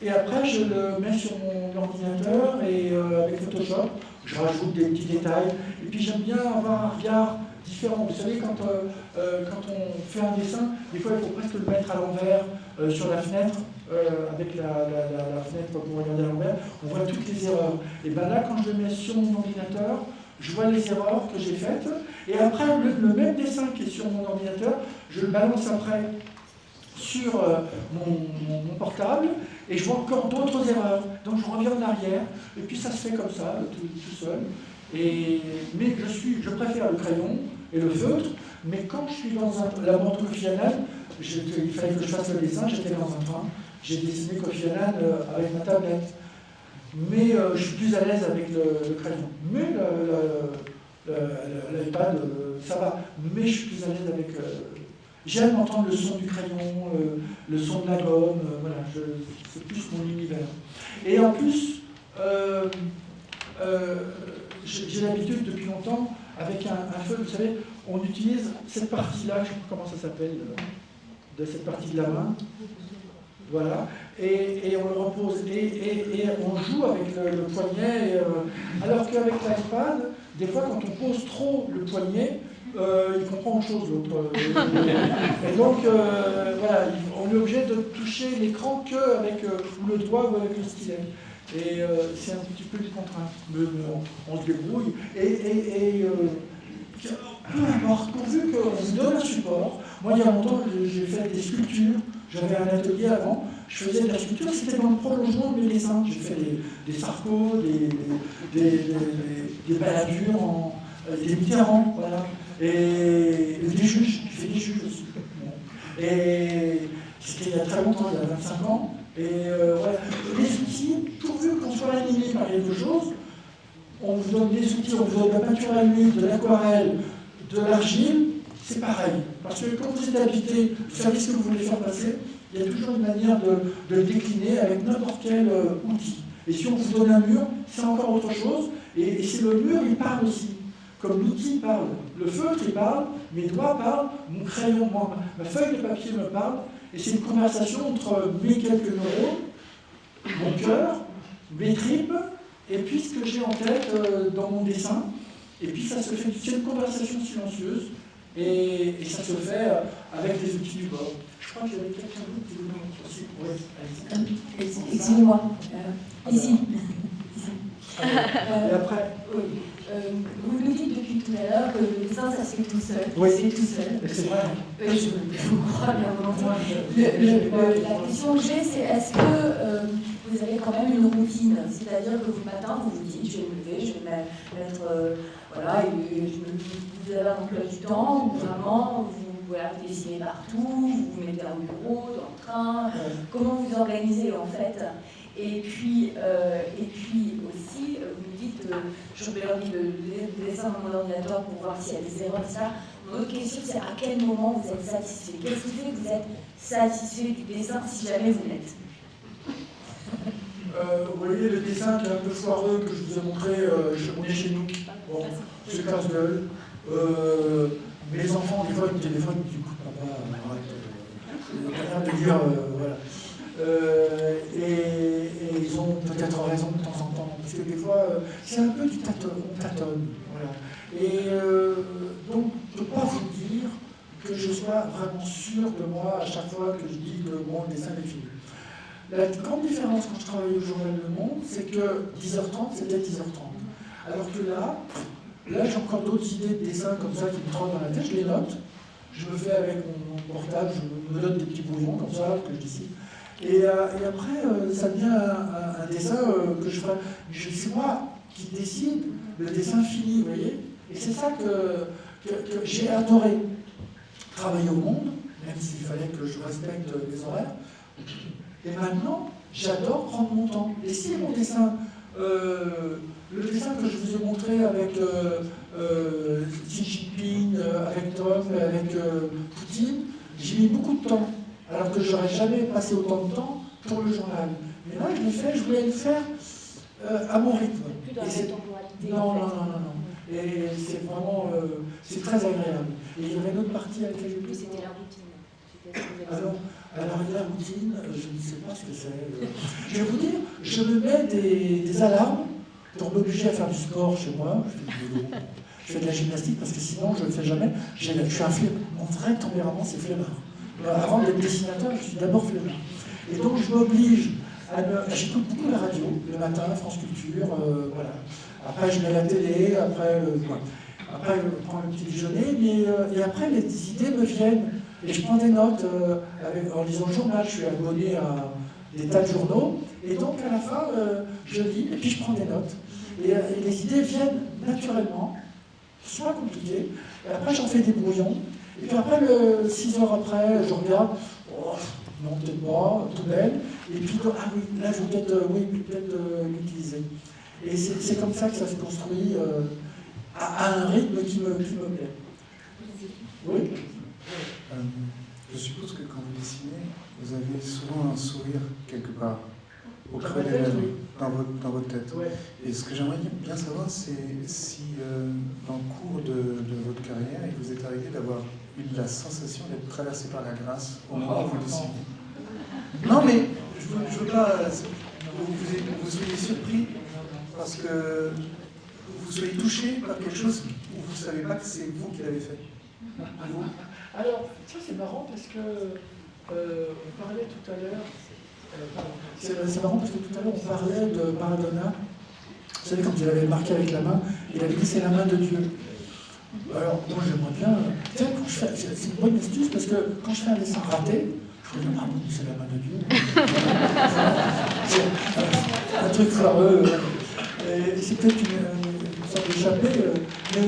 Et après, je le mets sur mon ordinateur et avec Photoshop, je rajoute des petits détails. Et puis j'aime bien avoir un regard différent. Vous savez, quand on fait un dessin, des fois, il faut presque le mettre à l'envers sur la fenêtre, avec la fenêtre pour regarder à l'envers. On voit toutes les erreurs. Et bien là, quand je le mets sur mon ordinateur, je vois les erreurs que j'ai faites. Et après, le même dessin qui est sur mon ordinateur, je le balance après sur mon portable et je vois encore d'autres erreurs. Donc je reviens en arrière et puis ça se fait comme ça, tout seul. Mais je préfère le crayon et le feutre, mais quand je suis dans la bande Kofi Annan, il fallait que je fasse le dessin, j'étais dans un train, j'ai dessiné Kofi Annan avec ma tablette. Mais je suis plus à l'aise avec le crayon. Mais l'iPad, ça va. Mais je suis plus à l'aise avec... J'aime entendre le son du crayon, le son de la gomme, voilà, c'est plus mon univers. Et en plus, j'ai l'habitude depuis longtemps, avec un feu, vous savez, on utilise cette partie-là, je ne sais pas comment ça s'appelle, de cette partie de la main. Voilà, et on le repose, et on joue avec le poignet, alors qu'avec l'iPad, des fois quand on pose trop le poignet, il comprend autre chose l'autre. Et donc, voilà, on est obligé de toucher l'écran qu'avec le doigt ou avec le stylet. Et c'est un petit peu une contrainte, mais on se débrouille. Peu importe, pourvu qu'on vous donne un support. Moi, il y a longtemps, j'ai fait des sculptures. J'avais un atelier avant, je faisais de la sculpture, c'était dans le prolongement de mes dessins. J'ai fait des Sarko, des baladures, des Mitterrand, voilà. Et des juges, j'ai fait des juges aussi. Et c'était il y a très longtemps, il y a 25 ans. Et voilà. Les outils, pourvu qu'on soit animé par quelque chose, on vous donne des outils, on vous donne de la peinture à l'huile, de l'aquarelle, de l'argile, c'est pareil. Parce que quand vous êtes habité, vous savez ce que vous voulez faire passer, il y a toujours une manière de le décliner avec n'importe quel outil. Et si on vous donne un mur, c'est encore autre chose. Et c'est le mur, il parle aussi. Comme l'outil parle. Le feutre, il parle, mes doigts parlent, mon crayon, ma feuille de papier me parle. Et c'est une conversation entre mes quelques neurones, mon cœur, mes tripes, et puis ce que j'ai en tête dans mon dessin. Et puis ça se fait, c'est une conversation silencieuse. Et ça se fait avec les outils du bord. Je crois qu'il y avait quelqu'un d'autre qui voulait aussi. Oui, Excusez-moi. Ici. Et après vous nous dites depuis tout à l'heure que le dessin, ça se fait tout seul. Oui. C'est tout seul. c'est vrai. Je vous crois bien volontiers. La question que j'ai, c'est est-ce que vous avez quand même une routine? C'est-à-dire que le matin, vous vous dites, je vais me lever, je vais me mettre... voilà, et vous avez un emploi du temps, où vraiment vous dessinez partout, vous vous mettez au bureau, dans le train, comment vous organisez en fait? Et puis aussi, vous me dites, je vais leur dire le dessin dans mon ordinateur pour voir s'il y a des erreurs, etc. Mon autre question, c'est à quel moment vous êtes satisfait? Qu'est-ce qui fait que vous êtes satisfait du dessin si jamais vous l'êtes? Vous voyez le dessin qui est un peu foireux que je vous ai montré, on est chez nous. Bon, c'est casse-gueule. Mes enfants, des fois, ils me téléphonent, ils me disent écoute, papa, arrête, de dire, voilà. Et ils ont peut-être raison de temps en temps, parce que des fois, c'est un peu du on tâtonne. Voilà. Et donc, je ne peux pas vous dire que je sois vraiment sûr de moi à chaque fois que je dis que bon, le dessin est fini. La grande différence quand je travaillais au Journal Le Monde, c'est que 10h30, c'était 10h30. Alors que là j'ai encore d'autres idées de dessin comme ça qui me trottent dans la tête, je les note, je me fais avec mon portable, je me donne des petits brouillons comme ça, que je dessine. Et après, ça devient un dessin que je ferai. C'est moi qui décide le dessin fini, vous voyez. Et c'est ça que j'ai adoré. Travailler au Monde, même s'il fallait que je respecte les horaires. Et maintenant, j'adore prendre mon temps. Et si mon dessin, le dessin que je vous ai montré avec Xi Jinping, avec Trump, avec Poutine, j'ai mis beaucoup de temps. Alors que j'aurais jamais passé autant de temps pour le journal. Mais là, je voulais le faire à mon rythme. Plus dans la temporalité. Non. Et c'est vraiment, c'est très agréable. Et il y avait une autre partie à laquelle j'ai... C'était la routine. Alors la routine, je ne sais pas ce que c'est. Je vais vous dire, je me mets des alarmes pour m'obliger à faire du sport chez moi. Je fais de la gymnastique parce que sinon je ne le fais jamais. Je suis un flemmard. Mon vrai tempérament, c'est flemmard. Avant d'être dessinateur, je suis d'abord flemmard. Et donc je m'oblige à j'écoute beaucoup la radio, le matin, France Culture, voilà. Après je mets la télé, après je prends le petit déjeuner, et après les idées me viennent. Et je prends des notes en lisant le journal, je suis abonné à des tas de journaux, et donc à la fin, je lis, et puis je prends des notes. Et les idées viennent naturellement. C'est pas compliqué. Et après, j'en fais des brouillons. Et puis après, 6 heures après, je regarde. Oh, non, peut-être pas, tout belle. Et puis, ah oui, là, je vais peut-être l'utiliser. Et c'est comme ça que ça se construit à un rythme qui me plaît. Oui. Je suppose que quand vous dessinez, vous avez souvent un sourire quelque part, au creux des tête, lèvres, oui. dans votre tête. Ouais. Et ce que j'aimerais bien savoir, c'est si dans le cours de votre carrière, il vous est arrivé d'avoir eu la sensation d'être traversé par la grâce au moment où vous dessinez. Non, mais je veux pas vous soyez surpris parce que vous soyez touché par quelque chose où vous ne savez pas que c'est vous qui l'avez fait. Alors, ça c'est marrant parce que on parlait tout à l'heure. C'est marrant parce que tout à l'heure on parlait de Maradona. Vous savez, quand il avait marqué avec la main, il avait dit c'est la main de Dieu. Alors, moi j'aimerais bien. Tiens, quand je fais, c'est une bonne astuce parce que quand je fais un dessin raté, je me dis ah bon, c'est la main de Dieu. C'est un truc foireux. C'est peut-être une sorte d'échappée. Mais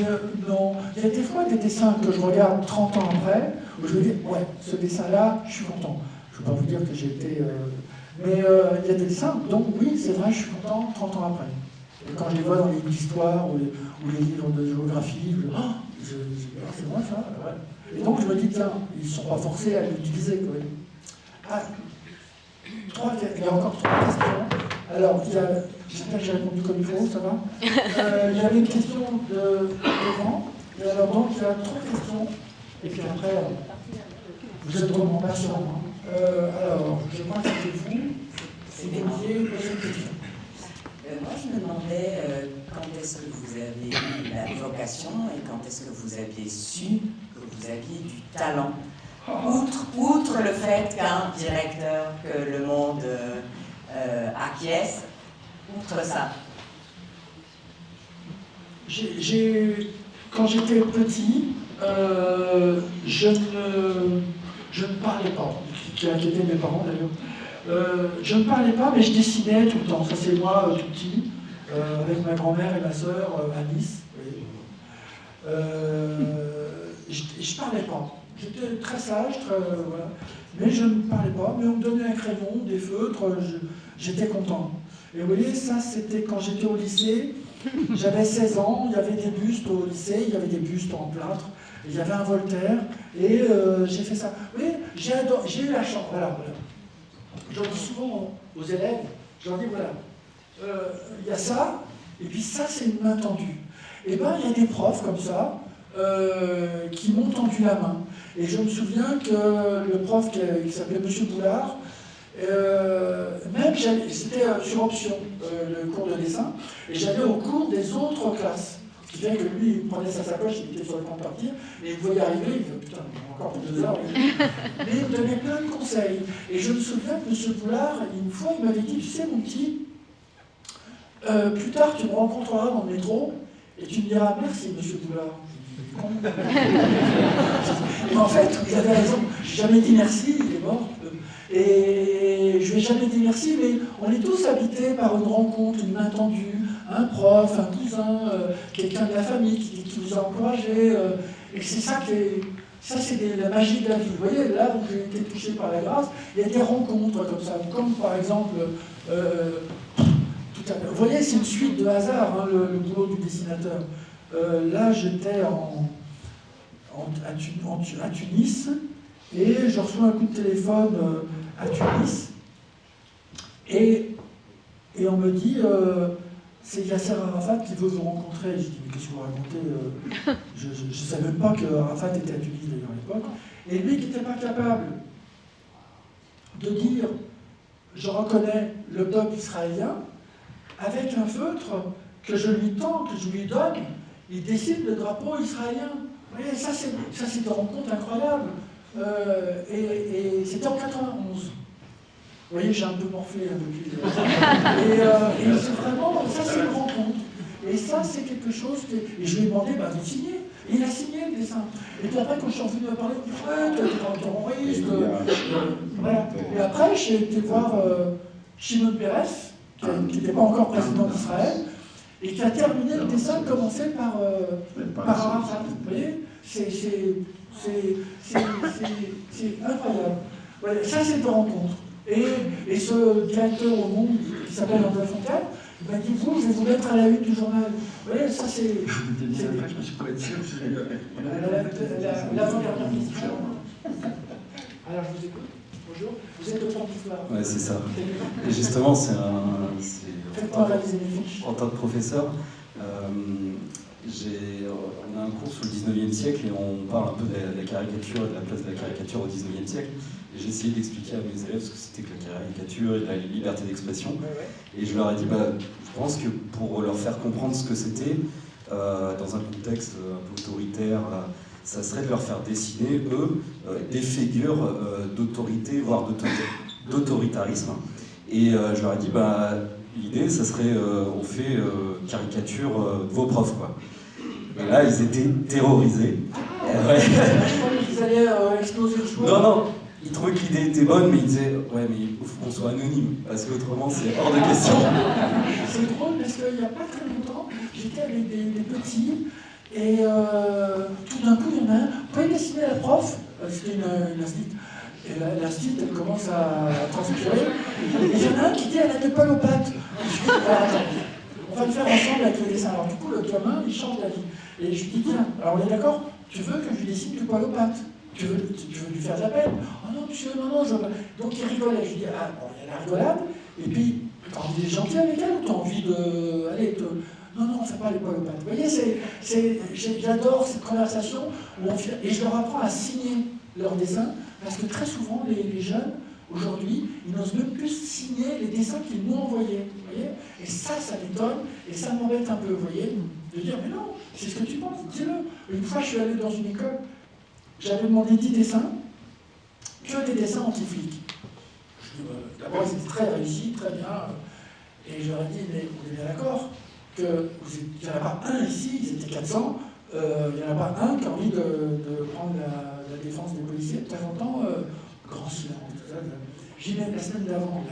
non, il y a des fois des dessins que je regarde 30 ans après, où je me dis, ouais, ce dessin-là, je suis content. Je ne vais pas vous dire que j'ai été... Mais il y a des dessins, donc oui, c'est vrai, je suis content 30 ans après. Et quand je les vois dans les livres d'histoire ou les livres de géographie, c'est moi ça, ouais. Et donc je me dis, tiens, ils ne sont pas forcés à l'utiliser. Ah, il y a encore 3 questions. Alors, j'espère que j'ai répondu comme il faut, ça va. Il y avait une question devant, et alors donc il y a 3 questions, et puis après, vous êtes vraiment patient. Alors, je crois que c'était vous, c'est dédié pour cette question. Moi, je me demandais quand est-ce que vous avez eu la vocation et quand est-ce que vous aviez su que vous aviez du talent. Outre le fait qu'un directeur, que le monde acquiesce, outre ça. Quand j'étais petit, je ne parlais pas, ce qui a inquiété mes parents d'ailleurs. Je ne parlais pas, mais je dessinais tout le temps. Ça, c'est moi, tout petit, avec ma grand-mère et ma sœur à Nice. Je ne parlais pas. J'étais très sage, voilà. Mais je ne parlais pas. Mais on me donnait un crayon, des feutres, j'étais content. Et vous voyez, ça, c'était quand j'étais au lycée. J'avais 16 ans, il y avait des bustes au lycée, il y avait des bustes en plâtre, il y avait un Voltaire, et j'ai fait ça. Vous voyez, j'ai eu la chance, voilà. J'en dis souvent aux élèves, je leur dis, voilà, il y a ça, et puis ça, c'est une main tendue. Et bien, il y a des profs comme ça, qui m'ont tendu la main. Et je me souviens que le prof qui s'appelait M. Boulard, même c'était sur option, le cours de dessin, et j'allais au cours des autres classes. Ce qui fait que lui, il prenait sa sacoche, il était sur le point de partir, et il voyait arriver, il disait putain, encore 2 heures. Mais il me donnait plein de conseils. Et je me souviens que M. Boulard, une fois, il m'avait dit, tu sais mon petit, plus tard tu me rencontreras dans le métro, et tu me diras merci M. Boulard. Et en fait, il avait raison, j'ai jamais dit merci, il est mort. Et je lui ai jamais dit merci, mais on est tous habités par une rencontre, une main tendue, un prof, un cousin, quelqu'un de la famille qui vous a encouragé. Et c'est ça c'est la magie de la vie. Vous voyez, là où j'ai été touché par la grâce, il y a des rencontres comme ça. Comme par exemple, vous voyez, c'est une suite de hasard, hein, le boulot du dessinateur. Là, j'étais à Tunis, et je reçois un coup de téléphone à Tunis, et on me dit c'est Yasser Arafat qui veut vous rencontrer. Je dis mais qu'est-ce que vous racontez je ne savais même pas que Arafat était à Tunis d'ailleurs à l'époque. Et lui qui n'était pas capable de dire je reconnais le peuple israélien, avec un feutre que je lui tends, que je lui donne, il dessine le drapeau israélien. Vous voyez, ça c'est une rencontre incroyable. Et c'était en 91. Vous voyez, j'ai un peu morflé depuis. Et c'est vraiment, ça c'est une rencontre. Et ça c'est quelque chose que... Et je lui ai demandé, bah, de signer. Et il a signé le dessin. Et puis après, quand je suis revenu me parler, tu es un terroriste. Voilà. Et après, j'ai été voir Shimon Peres, qui n'était pas encore président d'Israël. et qui a terminé le dessin commencé par Arafat. Vous voyez, c'est incroyable. Voilà, ça, c'est une rencontre. Et ce directeur au Monde, qui s'appelle André Fontaine, il m'a dit, vous, je vais vous mettre à la une du journal. Vous voyez, ça, c'est... Je me suis pas être sûr. L'avant-dernière question. Alors, je vous écoute. Bonjour. Vous êtes auteur d'histoire. Ouais, c'est ça. Et justement, en tant que professeur, on a un cours sur le 19e siècle et on parle un peu de la caricature et de la place de la caricature au 19e siècle. Et j'ai essayé d'expliquer à mes élèves ce que c'était que la caricature et de la liberté d'expression. Et je leur ai dit, je pense que pour leur faire comprendre ce que c'était, dans un contexte un peu autoritaire, ça serait de leur faire dessiner, eux, des figures d'autorité, voire d'autoritarisme. Et je leur ai dit, l'idée, ça serait, on fait caricature de vos profs, quoi. Et là, ils étaient terrorisés. Ouais. Je croyais qu'ils allaient exploser le choix. Non, ils trouvaient que l'idée était bonne, mais ils disaient, ouais, mais il faut qu'on soit anonyme, parce qu'autrement, c'est hors de question. C'est drôle, parce qu'il n'y a pas très longtemps, j'étais avec des petits, et tout d'un coup, il y en a un, vous pouvez dessiner la prof, c'était une astite, et l'astite, elle commence à transpirer, et il y en a un qui dit, elle a des poils aux pattes. Je dis, attends, on va le faire ensemble avec le dessin. Alors du coup, le gamin, il change d'avis. Et je lui dis, tiens, alors on est d'accord, tu veux que je lui dessine du poil aux pattes? Tu veux lui faire de la peine? Oh non, monsieur, non, je veux pas. Donc il rigolait. Je lui dis, ah, bon, il y a la rigolade, et puis, t'as envie d'être gentil avec elle ou t'as envie de. Allez, non, on ne fait pas les poils aux pattes. Vous voyez, j'adore cette conversation où on fait, et je leur apprends à signer leurs dessins, parce que très souvent, les jeunes, aujourd'hui, ils n'osent même plus signer les dessins qu'ils m'ont envoyés. Vous voyez? Et ça m'étonne, et ça m'embête un peu, vous voyez, de dire, mais non, c'est ce que tu penses, dis-le. Une fois, je suis allé dans une école, j'avais demandé 10 dessins, que des dessins anti-flics. D'abord, ils étaient très réussis, très bien, et je leur ai dit, mais vous êtes bien d'accord qu'il n'y en a pas un ici, ils étaient 400, il n'y en a pas un qui a envie de prendre la défense des policiers. De temps en temps, grand silence. J'y vais la semaine d'avant, il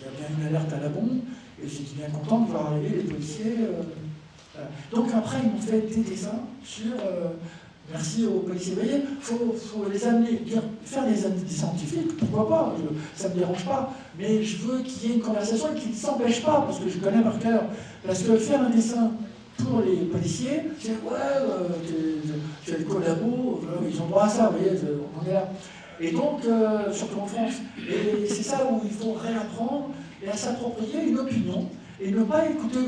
y a bien une alerte à la bombe, et j'étais bien content de voir arriver les policiers. Voilà. Donc après, ils m'ont fait des dessins sur... merci aux policiers. Vous voyez, il faut les amener, faire des scientifiques, pourquoi pas, ça ne me dérange pas, mais je veux qu'il y ait une conversation et qu'ils ne s'empêchent pas, parce que je connais par cœur. Parce que faire un dessin pour les policiers, c'est tu as le collabo, ils ont droit à ça, vous voyez, on est là. Et donc, surtout en France, et c'est ça où il faut réapprendre et à s'approprier une opinion, et ne pas écouter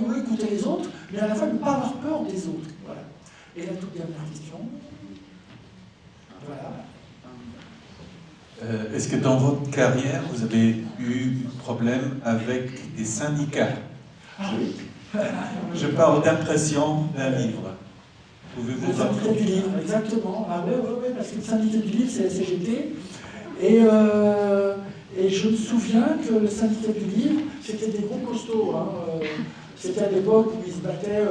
les autres, mais à la fois ne pas avoir peur des autres. Voilà. Et la toute dernière question. Voilà. Est-ce que dans votre carrière, vous avez eu problème avec des syndicats? Oui. Je parle d'impression d'un livre. Pouvez-vous Le syndicat du livre, exactement. Ah oui, parce que le syndicat du livre, c'est la CGT. Et je me souviens que le syndicat du livre, c'était des gros costauds. C'était à l'époque où ils se battaient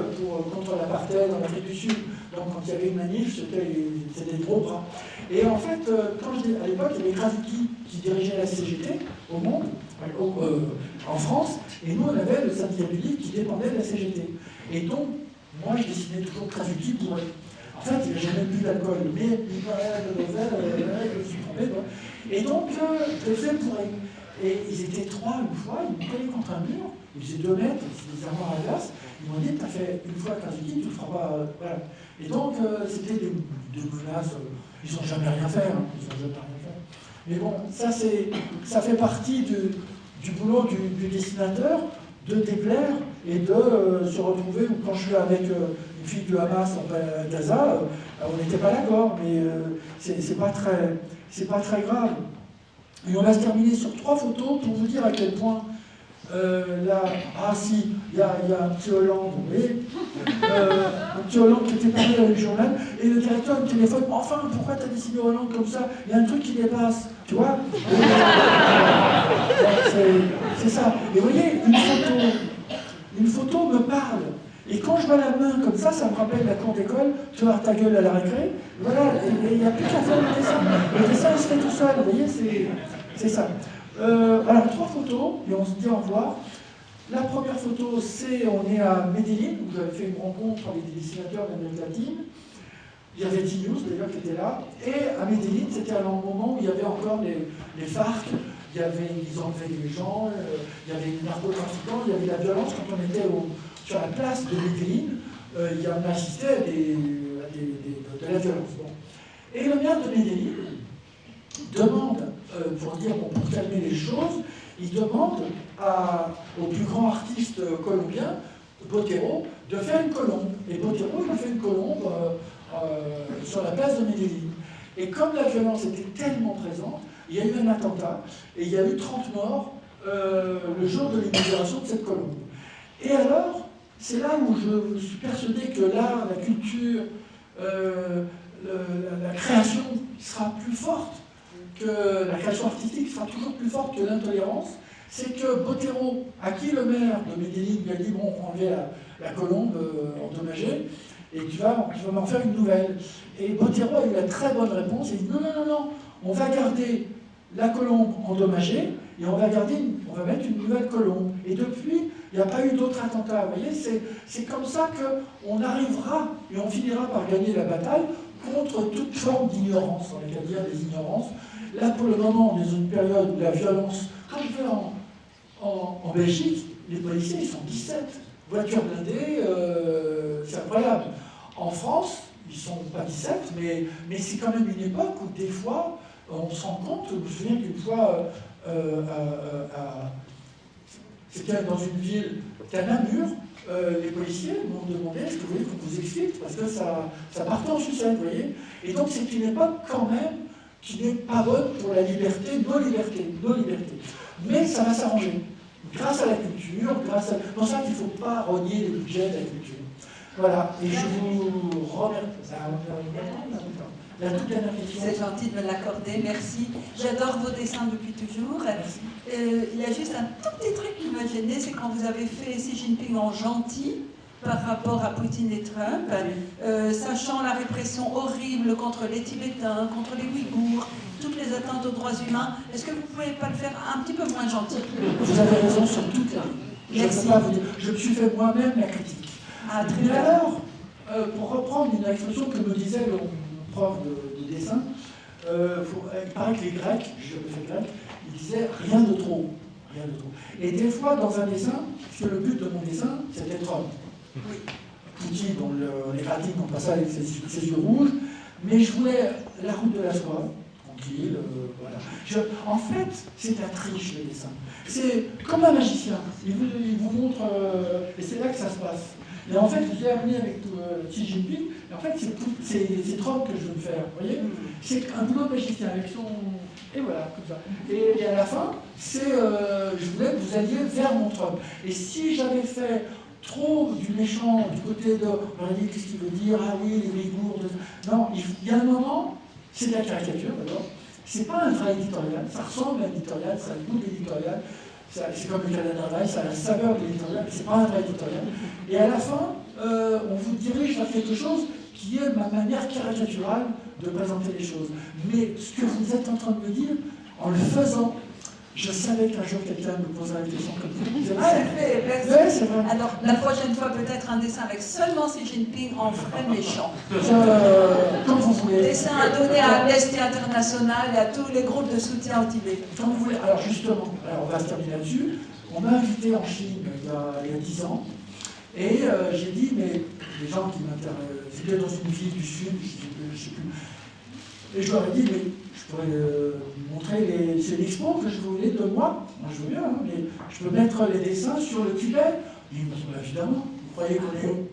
contre l'apartheid en Afrique du Sud. Donc quand il y avait une manif, c'était des gros bras. Et en fait, à l'époque, il y avait Krasuki qui dirigeait la CGT au Monde, en France, et nous on avait le syndicat du livre qui dépendait de la CGT. Et donc, moi je dessinais toujours Krasuki pour eux. En fait, il n'a jamais bu d'alcool, mais il parlait de l'ovaire, je me suis trompé. Et donc, je l'ai fait pour eux. Et ils étaient 3 une fois, ils me collaient contre un mur, ils faisaient 2 mètres, c'était des armoires à glace. Ils m'ont dit, t'as fait une fois Krasuki, tu ne le feras pas. Voilà. Et donc, c'était des menaces, ils n'ont jamais rien fait. Ils n'ont jamais rien fait. Mais bon, ça fait partie du boulot du dessinateur, de déplaire et de se retrouver. Quand je suis avec une fille du Hamas à Gaza, on n'était pas d'accord, mais c'est pas très grave. Et on va se terminer sur 3 photos pour vous dire à quel point là, il y a un petit Hollande, vous voyez, un petit Hollande qui était parlé dans le journal, et le directeur me téléphone, enfin, pourquoi tu as dessiné Hollande comme ça? Il y a un truc qui dépasse, tu vois. C'est ça. Et vous voyez, une photo me parle. Et quand je vois la main comme ça me rappelle la cour d'école, tu vas ta gueule à la récré, voilà, et il n'y a plus qu'à faire le dessin. Le dessin, il se fait tout seul, vous voyez, c'est ça. Alors, 3 photos, et on se dit au revoir. La première photo, c'est on est à Medellín, où j'avais fait une rencontre avec des dessinateurs d'Amérique latine. Il y avait T-News d'ailleurs qui était là. Et à Medellín, c'était à un moment où il y avait encore les FARC, ils enlevaient des gens, il y avait les narcotrafiquants, il y avait la violence. Quand on était sur la place de Medellín, on assistait à de la violence. Bon. Et le maire de Medellín demande, pour calmer les choses, il demande au plus grand artiste colombien, Botero, de faire une colombe. Et Botero, il a fait une colombe sur la place de Medellín. Et comme la violence était tellement présente, il y a eu un attentat, et il y a eu 30 morts le jour de l'inauguration de cette colombe. Et alors, c'est là où je suis persuadé que l'art, la culture, la création sera plus forte que la création artistique sera toujours plus forte que l'intolérance. C'est que Botero, à qui le maire de Medellín lui a dit bon, on prend la colombe endommagée et tu vas m'en faire une nouvelle. Et Botero a eu la très bonne réponse. Il dit non, on va garder la colombe endommagée et on va mettre une nouvelle colombe. Et depuis, il n'y a pas eu d'autres attentats. Vous voyez, c'est comme ça qu'on arrivera et on finira par gagner la bataille contre toute forme d'ignorance, on va dire des ignorances. Là, pour le moment, on est dans une période où la violence, comme on fait en Belgique, les policiers, ils sont 17. Voitures blindées, c'est incroyable. En France, ils ne sont pas 17, mais c'est quand même une époque où des fois, on se rend compte, je me souviens qu'une fois, c'était dans une ville, c'était à Namur, les policiers m'ont demandé est-ce que vous voulez qu'on vous explique, parce que ça partait en sucette, vous voyez. Et donc c'est une époque quand même qui n'est pas bonne pour la liberté, nos libertés. Mais ça va s'arranger. Grâce à la culture, c'est pour ça qu'il ne faut pas renier les budgets de la culture. Voilà, et je vous remercie. La toute dernière question. C'est gentil de me l'accorder, merci. J'adore vos dessins depuis toujours. Il y a juste un tout petit truc qui m'a gêné, c'est quand vous avez fait Xi Jinping en gentil par rapport à Poutine et Trump, sachant la répression horrible contre les Tibétains, contre les Ouïghours, toutes les atteintes aux droits humains. Est-ce que vous ne pouvez pas le faire un petit peu moins gentil? Vous avez raison sur toute la ligne. Merci. Je me suis fait moi-même la critique. Ah, très Mais bien. alors, pour reprendre une expression que me disait le prof de dessin, il paraît que les Grecs, j'ai jamais fait grec, ils disaient rien de trop. Et des fois, dans un dessin, parce que le but de mon dessin, c'était Trump. Poutine, dont les ratings ont passé avec ses yeux rouges, mais je voulais la route de la soie, tranquille, voilà. En fait, c'est la triche, le dessin. C'est comme un magicien, il vous montre, et c'est là que ça se passe. Et en fait, je l'ai amené avec Xi Jinping, et en fait, c'est Trump que je veux faire, vous voyez. C'est un boulot magicien avec son... Et voilà, comme ça. Et à la fin, je voulais que vous alliez vers mon Trump. Et si j'avais fait trop du méchant, du côté de... On aurait dit, qu'est-ce qu'il veut dire? Ah oui, les Ouïghours... Non, il y a un moment, c'est de la caricature, d'abord. C'est pas un travail éditorial, ça ressemble à l'éditorial, ça a le goût de l'éditorial. C'est comme le Canada, ça a la saveur de l'éditorial, mais c'est pas un travail éditorial. Et à la fin, on vous dirige vers quelque chose qui est ma manière caricaturale de présenter les choses. Mais ce que vous êtes en train de me dire, en le faisant, je savais qu'un jour quelqu'un me poserait une question comme ça. Parfait, merci. Ouais, c'est vrai. Alors, la prochaine fois, peut-être un dessin avec seulement Xi Jinping en vrai méchant. Comme vous voulez. Dessin à donner à Amnesty International et à tous les groupes de soutien au Tibet. Comme vous voulez. Alors justement, on va se terminer là-dessus. On m'a invité en Chine il y a 10 ans. Et j'ai dit, mais les gens qui m'intéressent, c'était dans une ville du Sud, je ne sais plus. Et je leur ai dit, mais je pourrais montrer c'est l'expo que je voulais de moi. Moi je veux bien, hein, mais je peux mettre les dessins sur le Tibet. Ils me disent, évidemment, vous croyez qu'on est où?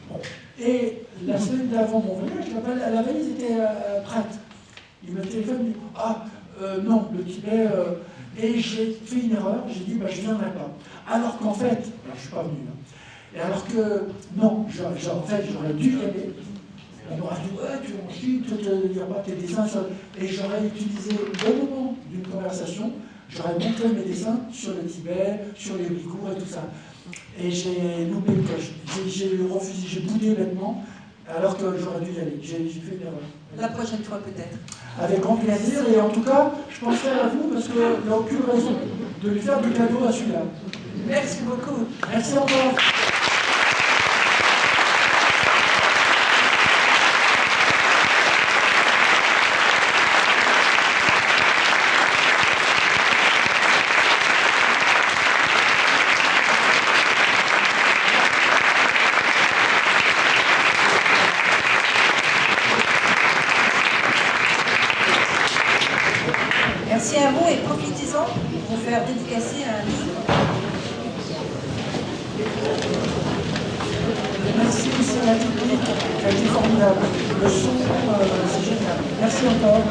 Bon. Et la semaine d'avant mon voyage, la valise était prête. Il me téléphone, il me dit, ah, non, le Tibet... Et j'ai fait une erreur, j'ai dit, je ne viendrai pas. Alors qu'en fait, je ne suis pas venu. Hein. Et alors que, non, en fait, j'aurais dû y aller. On m'aurait dit, ouais, tu es en Chine, tu ne diras pas tes dessins. Et j'aurais utilisé, au moment d'une conversation, j'aurais montré mes dessins sur le Tibet, sur les Ouïghours et tout ça. Et j'ai loupé le coche. J'ai refusé, j'ai boudé bêtement, alors que j'aurais dû y aller. J'ai fait une erreur. La prochaine fois, peut-être. Avec grand plaisir, et en tout cas, je penserai à vous parce qu'il n'y a aucune raison de lui faire du cadeau à celui-là. Merci beaucoup. Merci encore. Merci à vous et profitez-en pour vous faire dédicacer un livre. Merci aussi à la technique, qui a été formidable. Le son, c'est génial. Merci encore.